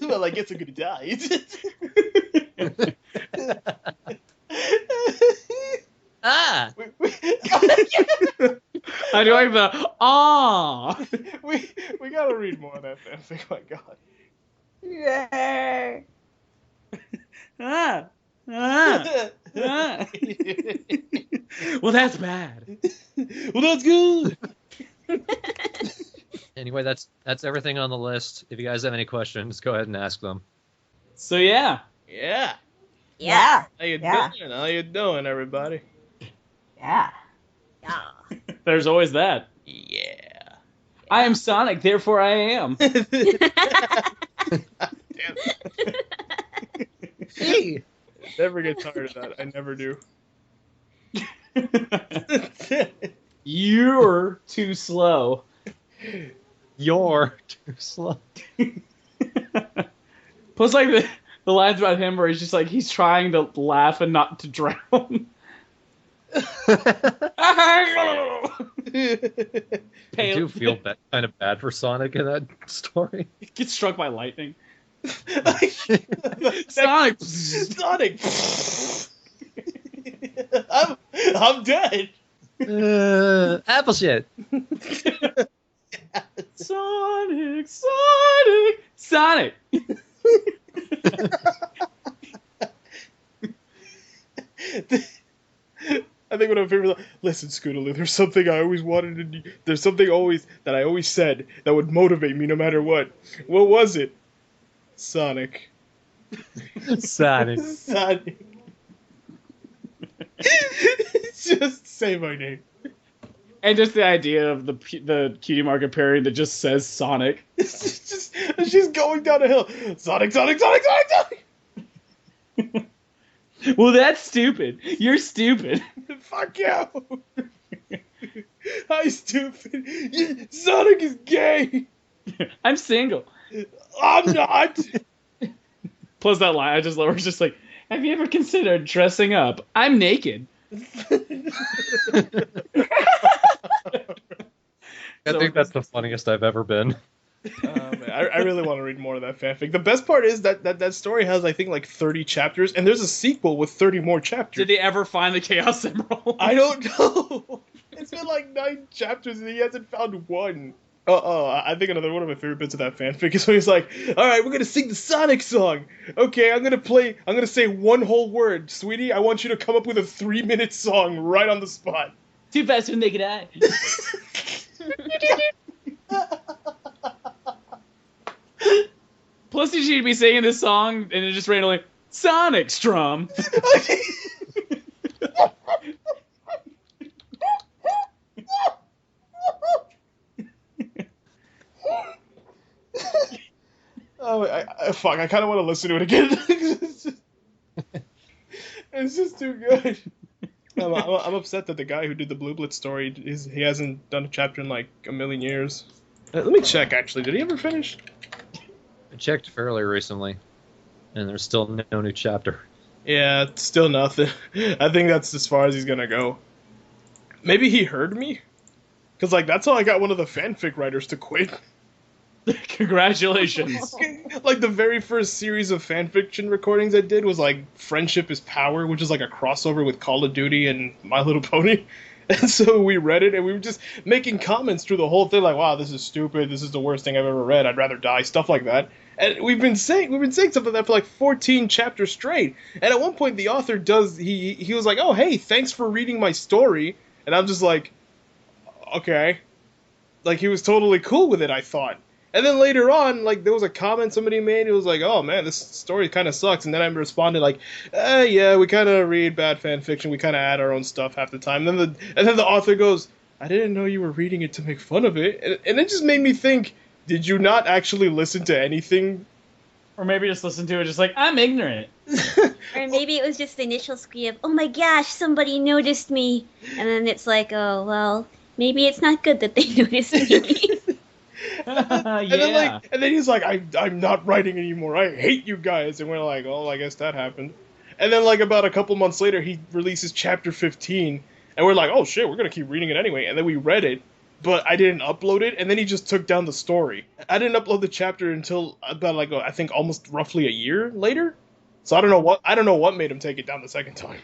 Well, I guess I'm gonna die. Ah! I do like the we gotta read more of that fanfic. My God. Yay. ah. Well, that's bad. Well, that's good. Anyway, that's everything on the list. If you guys have any questions, go ahead and ask them. So yeah, Yeah. Yeah. How you Yeah. doing? How you doing, everybody? Yeah. Yeah. there's always that. Yeah. I am Sonic, therefore I am. Damn. Hey! Never get tired of that. I never do. You're too slow. You're too slow. Plus, like the lines about him where he's just like he's trying to laugh and not to drown. I do feel kind of bad for Sonic in that story. Gets struck by lightning. Sonic. Sonic. Sonic. I'm dead. Apple shit. Sonic, Sonic, Sonic. I think one of my favorite. Listen, Scootaloo, there's something I always wanted to do. There's something that I always said that would motivate me no matter what. What was it? Sonic. Sonic. Sonic. Just say my name. And just the idea of the cutie market parody that just says Sonic. She's going down a hill. Sonic, Sonic, Sonic, Sonic, Sonic. Well, that's stupid. You're stupid. Fuck you. Hi, stupid. Sonic is gay. I'm single. I'm not. Plus that line I just love. It's just like, have you ever considered dressing up? I'm naked. I think that's the funniest I've ever been. Man, I really want to read more of that fanfic. The best part is that story has, I think, like 30 chapters, and there's a sequel with 30 more chapters. Did they ever find the Chaos Emerald? I don't know. It's been like 9 chapters, and he hasn't found one. I think another one of my favorite bits of that fanfic is when he's like, alright, we're gonna sing the Sonic song. Okay, I'm gonna say one whole word. Sweetie, I want you to come up with a 3-minute song right on the spot. Too fast for the naked eye. Plus, you should be singing this song, and it just randomly, Sonic Strum. Fuck, I kind of want to listen to it again. It's just too good. I'm upset that the guy who did the Blue Blitz story, he hasn't done a chapter in like a million years. Let me check, actually. Did he ever finish? I checked fairly recently, and there's still no new chapter. Yeah, still nothing. I think that's as far as he's gonna go. Maybe he heard me? Because, like, that's how I got one of the fanfic writers to quit. Congratulations. Like, the very first series of fanfiction recordings I did was, like, Friendship is Power, which is, like, a crossover with Call of Duty and My Little Pony. And so we read it, and we were just making comments through the whole thing, like, wow, this is stupid, this is the worst thing I've ever read, I'd rather die, stuff like that. And we've been saying stuff like that for, like, 14 chapters straight. And at one point, the author he was like, oh, hey, thanks for reading my story. And I'm just like, okay. Like, he was totally cool with it, I thought. And then later on, like, there was a comment somebody made. It was like, oh, man, this story kind of sucks. And then I responded, like, yeah, we kind of read bad fan fiction. We kind of add our own stuff half the time. And then the author goes, I didn't know you were reading it to make fun of it. And it just made me think, did you not actually listen to anything? Or maybe just listen to it just like, I'm ignorant. Or maybe it was just the initial scream of, oh my gosh, somebody noticed me. And then it's like, oh, well, maybe it's not good that they noticed me. Yeah. And then he's like, I'm not writing anymore. I hate you guys. And we're like, oh, I guess that happened. And then, like, about a couple months later, he releases chapter 15. And we're like, oh, shit, we're going to keep reading it anyway. And then we read it, but I didn't upload it. And then he just took down the story. I didn't upload the chapter until about, like, I think almost roughly a year later. So I don't know what made him take it down the second time.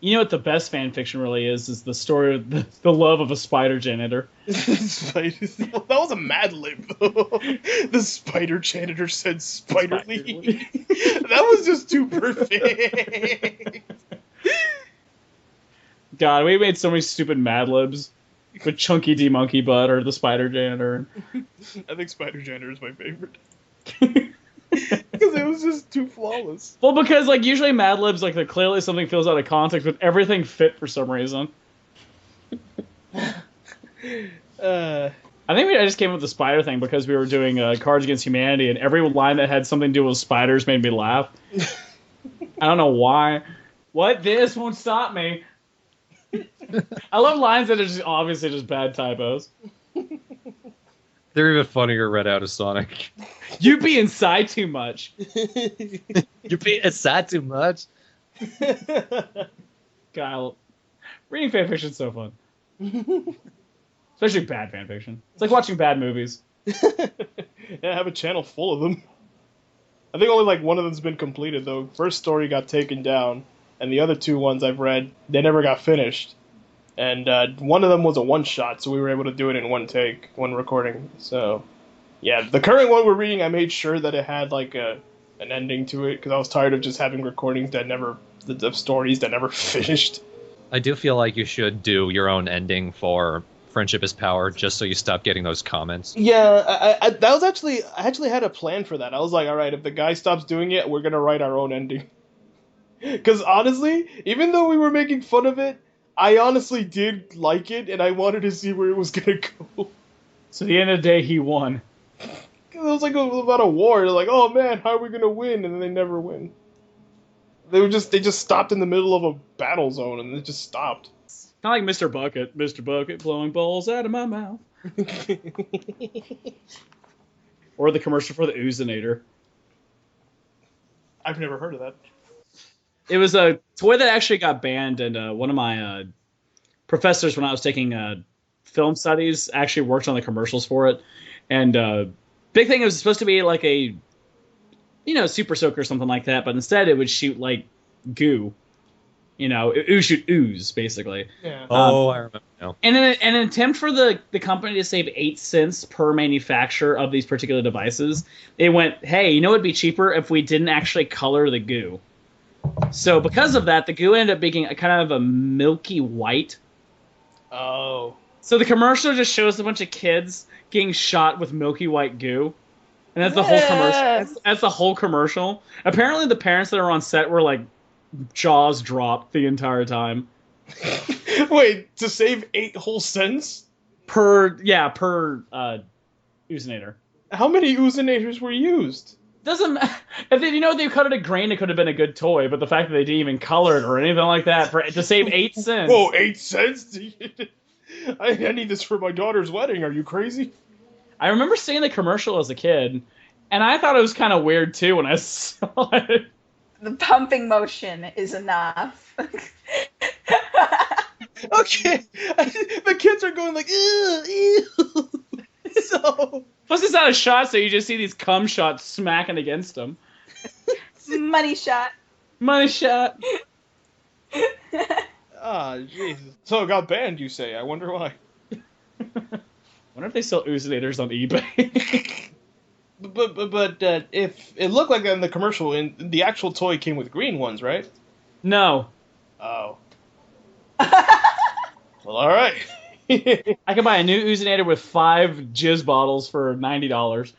You know what the best fan fiction really is the story of the love of a spider janitor. That was a Mad Lib, though. The spider janitor said Spiderly. That was just too perfect. God, we made so many stupid Mad Libs with Chunky D Monkey Butt or the spider janitor. I think Spider Janitor is my favorite. Because it was just too flawless. Well, because, like, usually Mad Libs, like, clearly something feels out of context, but everything fit for some reason. I think I just came up with the spider thing because we were doing Cards Against Humanity, and every line that had something to do with spiders made me laugh. I don't know why. What? This won't stop me. I love lines that are just obviously just bad typos. They're even funnier read out of Sonic. You be inside too much. You be inside too much. Kyle, reading fanfiction's so fun. Especially bad fanfiction. It's like watching bad movies. Yeah, I have a channel full of them. I think only like one of them's been completed though. First story got taken down, and the other 2 ones I've read, they never got finished. And one of them was a one-shot, so we were able to do it in one take, one recording. So, yeah, the current one we're reading, I made sure that it had, like, an ending to it, because I was tired of just having recordings that never, of stories that never finished. I do feel like you should do your own ending for Friendship is Power, just so you stop getting those comments. Yeah, I that was actually I actually had a plan for that. I was like, all right, if the guy stops doing it, we're gonna write our own ending. Because honestly, even though we were making fun of it, I honestly did like it, and I wanted to see where it was gonna go. So at the end of the day, he won. It was like about a war. They're like, oh man, how are we gonna win? And then they never win. They just stopped in the middle of a battle zone, and it just stopped. Kind of like Mr. Bucket blowing balls out of my mouth. Or the commercial for the Oozinator. I've never heard of that. It was a toy that actually got banned, and one of my professors when I was taking film studies actually worked on the commercials for it. And big thing, it was supposed to be like a, super soaker or something like that, but instead it would shoot like goo. It shoot ooze, basically. Yeah. I remember now. And in an attempt for the company to save 8 cents per manufacture of these particular devices, they went, hey, it'd be cheaper if we didn't actually color the goo. So because of that, the goo ended up being a kind of a milky white. Oh. So the commercial just shows a bunch of kids getting shot with milky white goo. And that's the whole commercial. That's the whole commercial. Apparently the parents that are on set were like jaws dropped the entire time. Wait, to save 8 whole cents? Per Oozinator. How many Oozinators were used? Doesn't matter. If they cut it a grain, it could have been a good toy. But the fact that they didn't even color it or anything like that to save 8 cents. Whoa, 8 cents? I need this for my daughter's wedding. Are you crazy? I remember seeing the commercial as a kid, and I thought it was kind of weird too when I saw it. The pumping motion is enough. Okay, the kids are going like, ew. So plus it's not a shot, so you just see these cum shots smacking against them. Money shot. Money shot. Ah, Jesus. So it got banned, you say? I wonder why. Wonder if they sell Oozinators on eBay. But if it looked like that in the commercial, and the actual toy came with green ones, right? No. Oh. Well, all right. I could buy a new Oozinator with 5 jizz bottles for $90.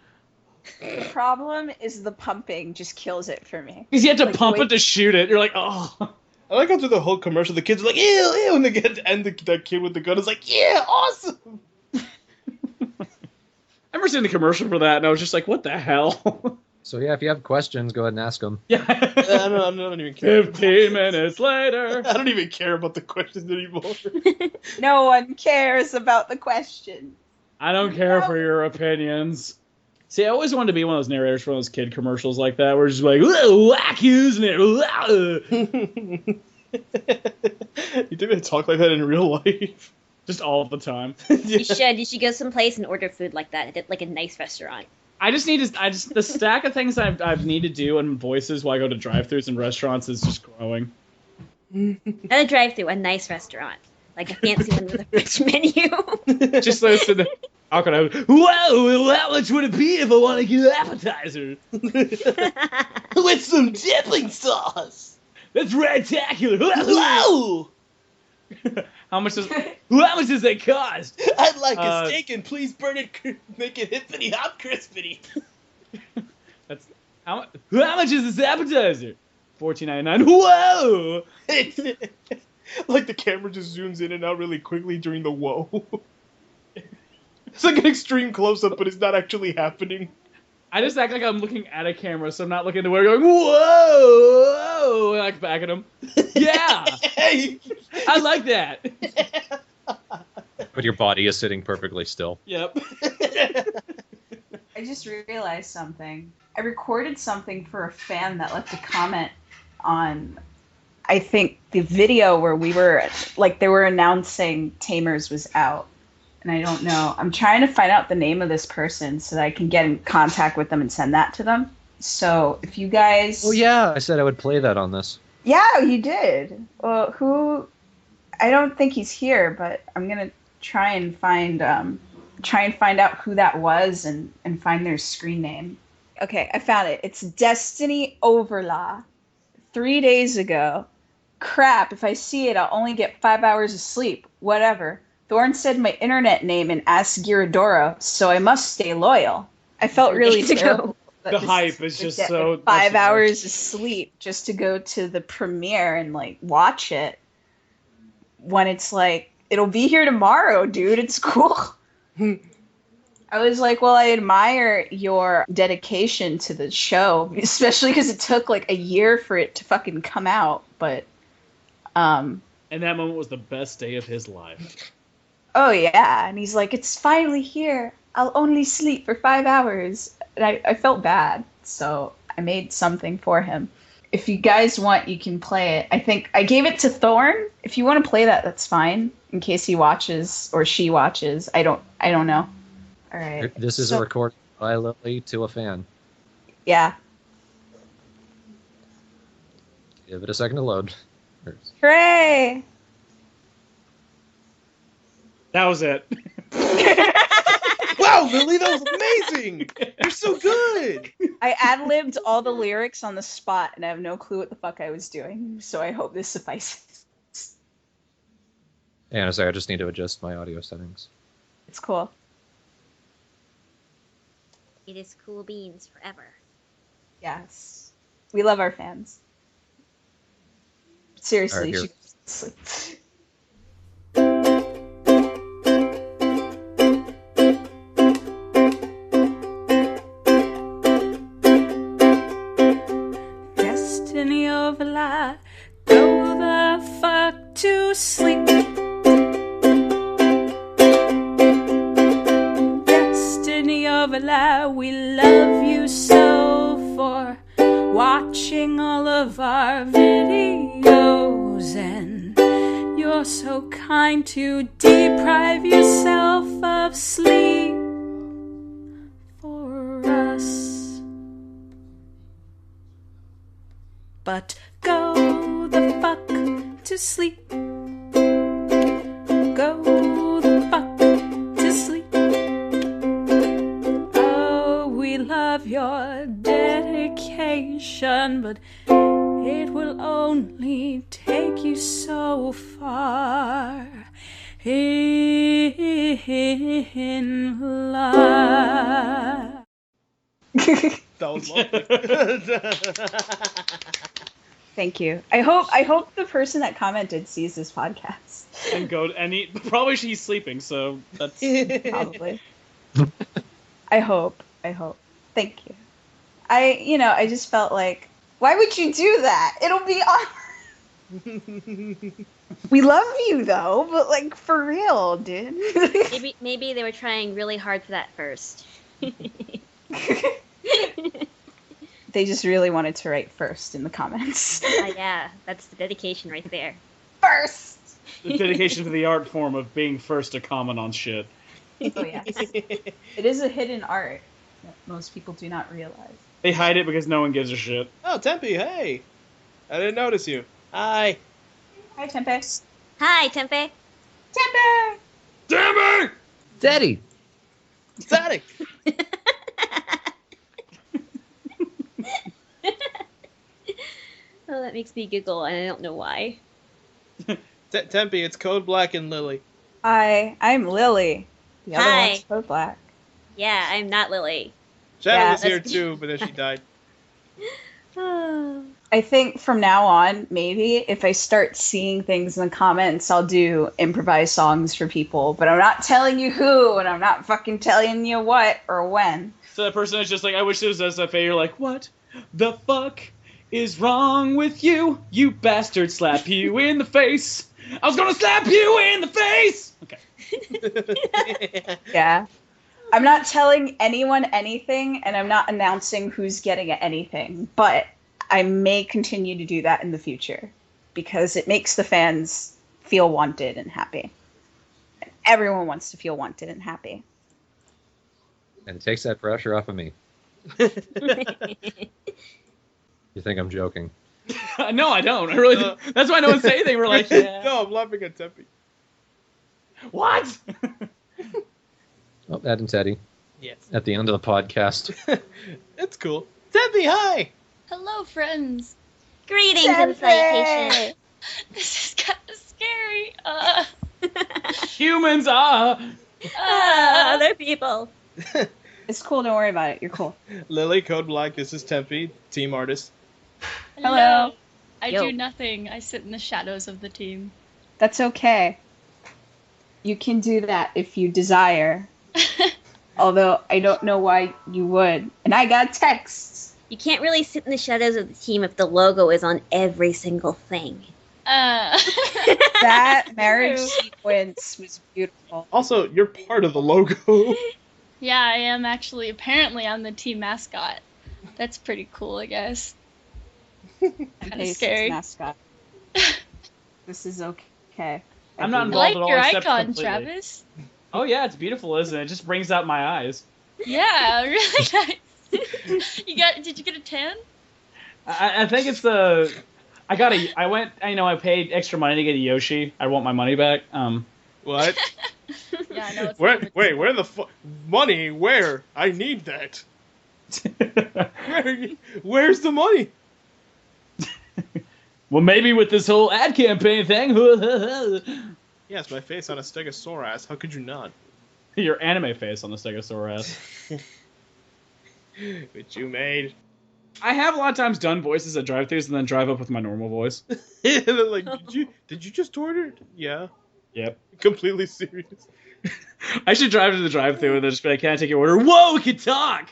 The problem is the pumping just kills it for me. Because you have to pump it to shoot it. You're like, oh. I like how through the whole commercial, the kids are like, ew, ew, and they get to end that kid with the gun is like, yeah, awesome. I remember seeing the commercial for that, and I was just like, what the hell? So yeah, if you have questions, go ahead and ask them. Yeah. I don't even care. 15 minutes later. I don't even care about the questions anymore. No one cares about the question. I don't care for your opinions. See, I always wanted to be one of those narrators for those kid commercials like that, where it's just like, whack using it. You think they talk like that in real life? Just all the time. You should go someplace and order food like that at like a nice restaurant. The stack of things I've need to do in voices while I go to drive-thrus and restaurants is just growing. Not a drive-thru, a nice restaurant. Like a fancy one with a rich menu. Just listen to how can I? Whoa! How much would it be if I want to get an appetizer? With some dipping sauce. That's ragtacular. Whoa! How much does that cost? I'd like a steak and please burn it, make it hippity hop crispity. That's how much is this appetizer? $14.99. Whoa! Like the camera just zooms in and out really quickly during the whoa. It's like an extreme close-up, but it's not actually happening. I just act like I'm looking at a camera, so I'm not looking to where going, whoa! Like back at him. Yeah! Hey! I like that. But your body is sitting perfectly still. Yep. I just realized something. I recorded something for a fan that left a comment on, I think, the video where we were, like, they were announcing Tamers was out. And I don't know. I'm trying to find out the name of this person so that I can get in contact with them and send that to them. So if you guys... Oh yeah, I said I would play that on this. Yeah, you did. Well, who... I don't think he's here, but I'm going to try and find out who that was and find their screen name. Okay, I found it. It's Destiny Overlaw. 3 days ago, Crap, if I see it, I'll only get 5 hours of sleep. Whatever. Thorn said my internet name in Asgiradora, so I must stay loyal. I felt really terrible. The hype is just get so 5 much hours of sleep just to go to the premiere and like watch it. When it's like, it'll be here tomorrow, dude. It's cool. I was like, well, I admire your dedication to the show, especially because it took like a year for it to fucking come out. But, And that moment was the best day of his life. oh yeah, and he's like, it's finally here. I'll only sleep for 5 hours. And I felt bad, so I made something for him. If you guys want, you can play it. I think I gave it to Thorn. If you want to play that, that's fine. In case he watches or she watches, I don't know. All right. This is a recording by Lily to a fan. Yeah. Give it a second to load. Hooray! That was it. Wow, Lily, that was amazing! You're so good! I ad-libbed all the lyrics on the spot, and I have no clue what the fuck I was doing, so I hope this suffices. Yeah, sorry, I just need to adjust my audio settings. It's cool. It is cool beans forever. Yes. We love our fans. Seriously, All right, you here. should sleep. Destiny of a lie, go the fuck to sleep. Destiny of a lie, we love you so for watching all of our videos, and you're so kind to deprive yourself of sleep for us. But go the fuck to sleep. Go the fuck to sleep. Oh, we love your dedication, but it will only take you so far in life. That was lovely. Thank you. I hope the person that commented sees this podcast. And probably he's sleeping, so that's Probably. I hope. Thank you. I just felt like, why would you do that? It'll be awkward. We love you though, but like for real, dude. Maybe they were trying really hard for that first. They just really wanted to write first in the comments. Yeah, that's the dedication right there. First. the dedication to the art form of being first to comment on shit. Oh yes. It is a hidden art that most people do not realize. They hide it because no one gives a shit. Oh, Tempe, hey! I didn't notice you. Hi. Hi, Tempe. Hi, Tempe. Tempe! Damn it! Daddy! Static! Oh, that makes me giggle, and I don't know why. Tempe, it's Code Black and Lily. Hi, I'm Lily. The other Hi. one's Code Black. Yeah, I'm not Lily. Shadow Yeah, was here that's- too, but then she died. I think from now on, maybe if I start seeing things in the comments, I'll do improvised songs for people. But I'm not telling you who, and I'm not fucking telling you what or when. So that person is just like, I wish it was SFA. You're like, what the fuck is wrong with you? You bastard, slap you in the face. I was gonna slap you in the face! Okay. Yeah. I'm not telling anyone anything, and I'm not announcing who's getting anything. But I may continue to do that in the future because it makes the fans feel wanted and happy. And everyone wants to feel wanted and happy. And it takes that pressure off of me. You think I'm joking? No, I don't. I really don't. That's why no one say anything. We're like, yeah. No, I'm laughing at Tempe. What? Oh, Ed and Teddy. Yes. At the end of the podcast. It's cool. Tempe, hi! Hello, friends. Greetings and salutations. This is kind of scary. Humans are. Other people. It's cool. Don't worry about it. You're cool. Lily, Code Black, this is Tempe, team artist. Hello. I Yo. do nothing. I sit in the shadows of the team. That's okay. You can do that if you desire. Although I don't know why you would. And I got texts. You can't really sit in the shadows of the team if the logo is on every single thing. That marriage sequence was beautiful. Also, you're part of the logo. Yeah, I am actually. Apparently, I'm the team mascot. That's pretty cool, I guess. Kind of Okay, scary. mascot. This is okay. I'm not I involved like at all. your except icon, completely. Travis. Oh yeah, it's beautiful, isn't it? It just brings out my eyes. Yeah, really nice. Did you get a 10? I think it's the. I paid extra money to get a Yoshi. I want my money back. What? Yeah, I know. It's Where the money? Where? I need that. Where's the money? Well, maybe with this whole ad campaign thing. Yes, my face on a stegosaurus. How could you not? Your anime face on the Stegosaurus. Which you made. I have a lot of times done voices at drive-thrus and then drive up with my normal voice. Like, did you just order? Yeah. Yep. Completely serious. I should drive to the drive-thru and then just be like, "Can I take your order?" Whoa, we can talk.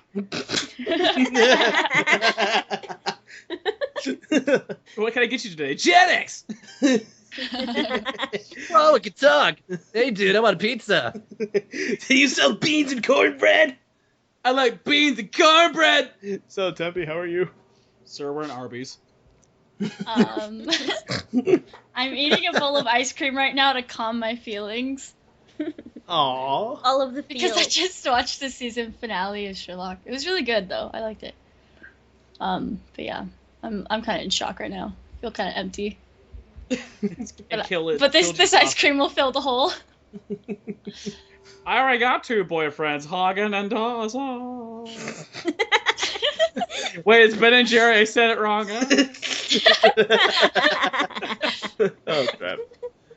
What can I get you today? Jetix. Whoa, we can talk. Hey, dude, I want a pizza. Do you sell beans and cornbread? I like beans and cornbread. So, Tempe, how are you? Sir, we're in Arby's. I'm eating a bowl of ice cream right now to calm my feelings. Aww. All of the Because I feels. just watched the season finale of Sherlock. It was really good, though. I liked it. But yeah, I'm kind of in shock right now. I feel kind of empty. But this ice cream will fill the hole. I already got 2 boyfriends, Hagen and Dawson. Wait, it's Ben and Jerry. I said it wrong. Huh? Oh, crap.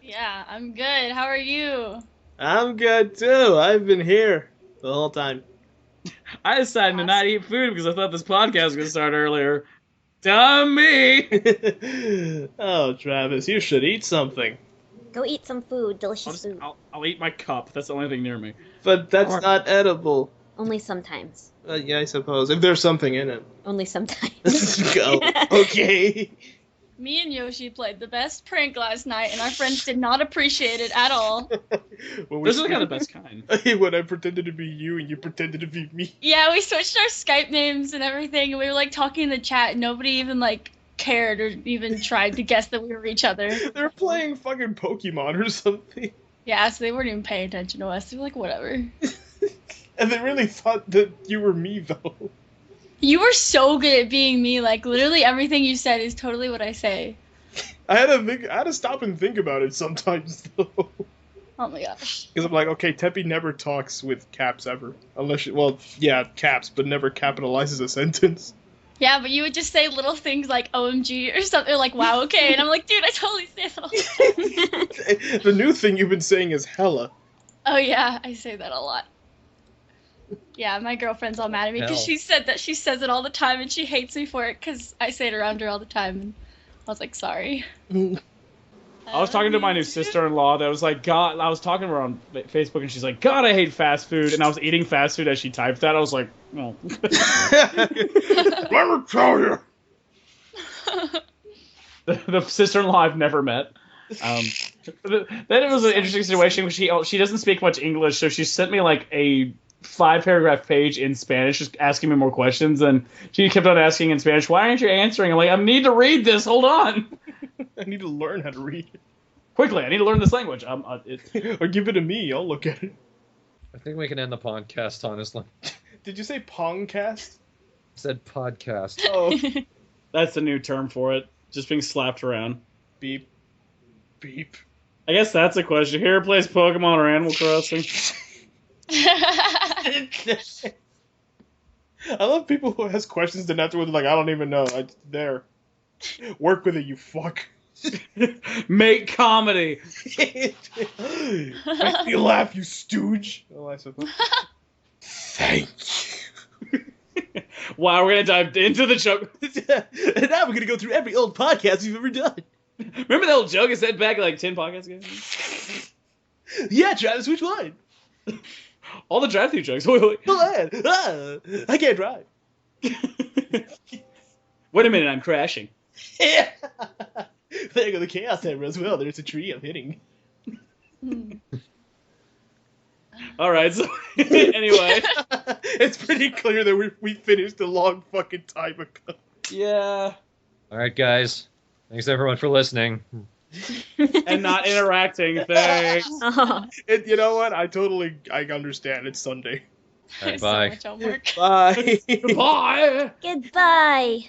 Yeah, I'm good. How are you? I'm good, too. I've been here the whole time. I decided to not eat food because I thought this podcast was going to start earlier. Dummy! Oh, Travis, you should eat something. Go eat some food. Delicious food. I'll eat my cup. That's the only thing near me. But that's not edible. Only sometimes. Yeah, I suppose. If there's something in it. Only sometimes. Go. Okay. Me and Yoshi played the best prank last night, and our friends did not appreciate it at all. Those are kind of the best kind. When I pretended to be you and you pretended to be me. Yeah, we switched our Skype names and everything, and we were like talking in the chat, and nobody even like cared or even tried to guess that we were each other. They were playing fucking Pokemon or something. Yeah, so they weren't even paying attention to us. They were like, whatever. And they really thought that you were me, though. You were so good at being me. Like, literally everything you said is totally what I say. I had to stop and think about it sometimes, though. Oh my gosh. Because I'm like, okay, Tempe never talks with caps ever. Unless, caps, but never capitalizes a sentence. Yeah, but you would just say little things like OMG or something, or like, wow, okay. And I'm like, dude, I totally say that all the time. The new thing you've been saying is hella. Oh yeah, I say that a lot. Yeah, my girlfriend's all mad at me because Hell. she said that she says it all the time and she hates me for it because I say it around her all the time. And I was like, sorry. I was talking to my new sister-in-law that was like, God, I was talking to her on Facebook and she's like, God, I hate fast food. And I was eating fast food as she typed that. I was like, oh. Let me tell you. The sister-in-law I've never met. Then it was an interesting situation where she doesn't speak much English, so she sent me like a 5-paragraph page in Spanish, just asking me more questions, and she kept on asking in Spanish, why aren't you answering? I'm like, I need to read this, hold on. I need to learn how to read. Quickly, I need to learn this language. Or give it to me, I'll look at it. I think we can end the podcast, honestly. Did you say Pongcast? Said podcast. Oh, That's the new term for it, just being slapped around. beep. Beep. I guess that's a question. Here plays Pokemon or Animal Crossing. I love people who ask questions and afterwards like, I don't even know. There. Work with it, you fuck. Make comedy. Make me laugh, you stooge. Oh, I suppose. Thank you. Wow, we're gonna dive into the joke. And now we're gonna go through every old podcast you've ever done. Remember that old joke I said back like 10 podcasts ago? Yeah, Travis, which one? All the drive-through jokes. Wait. I can't drive. Wait a minute, I'm crashing. Yeah. There go the Chaos Hammer as well. There's a tree I'm hitting. All right, so anyway. It's pretty clear that we finished a long fucking time ago. Yeah. All right, guys. Thanks everyone for listening. And not interacting. Thanks. Oh. And you know what? I understand. It's Sunday. All right, So bye. much homework. Bye. Bye. Goodbye.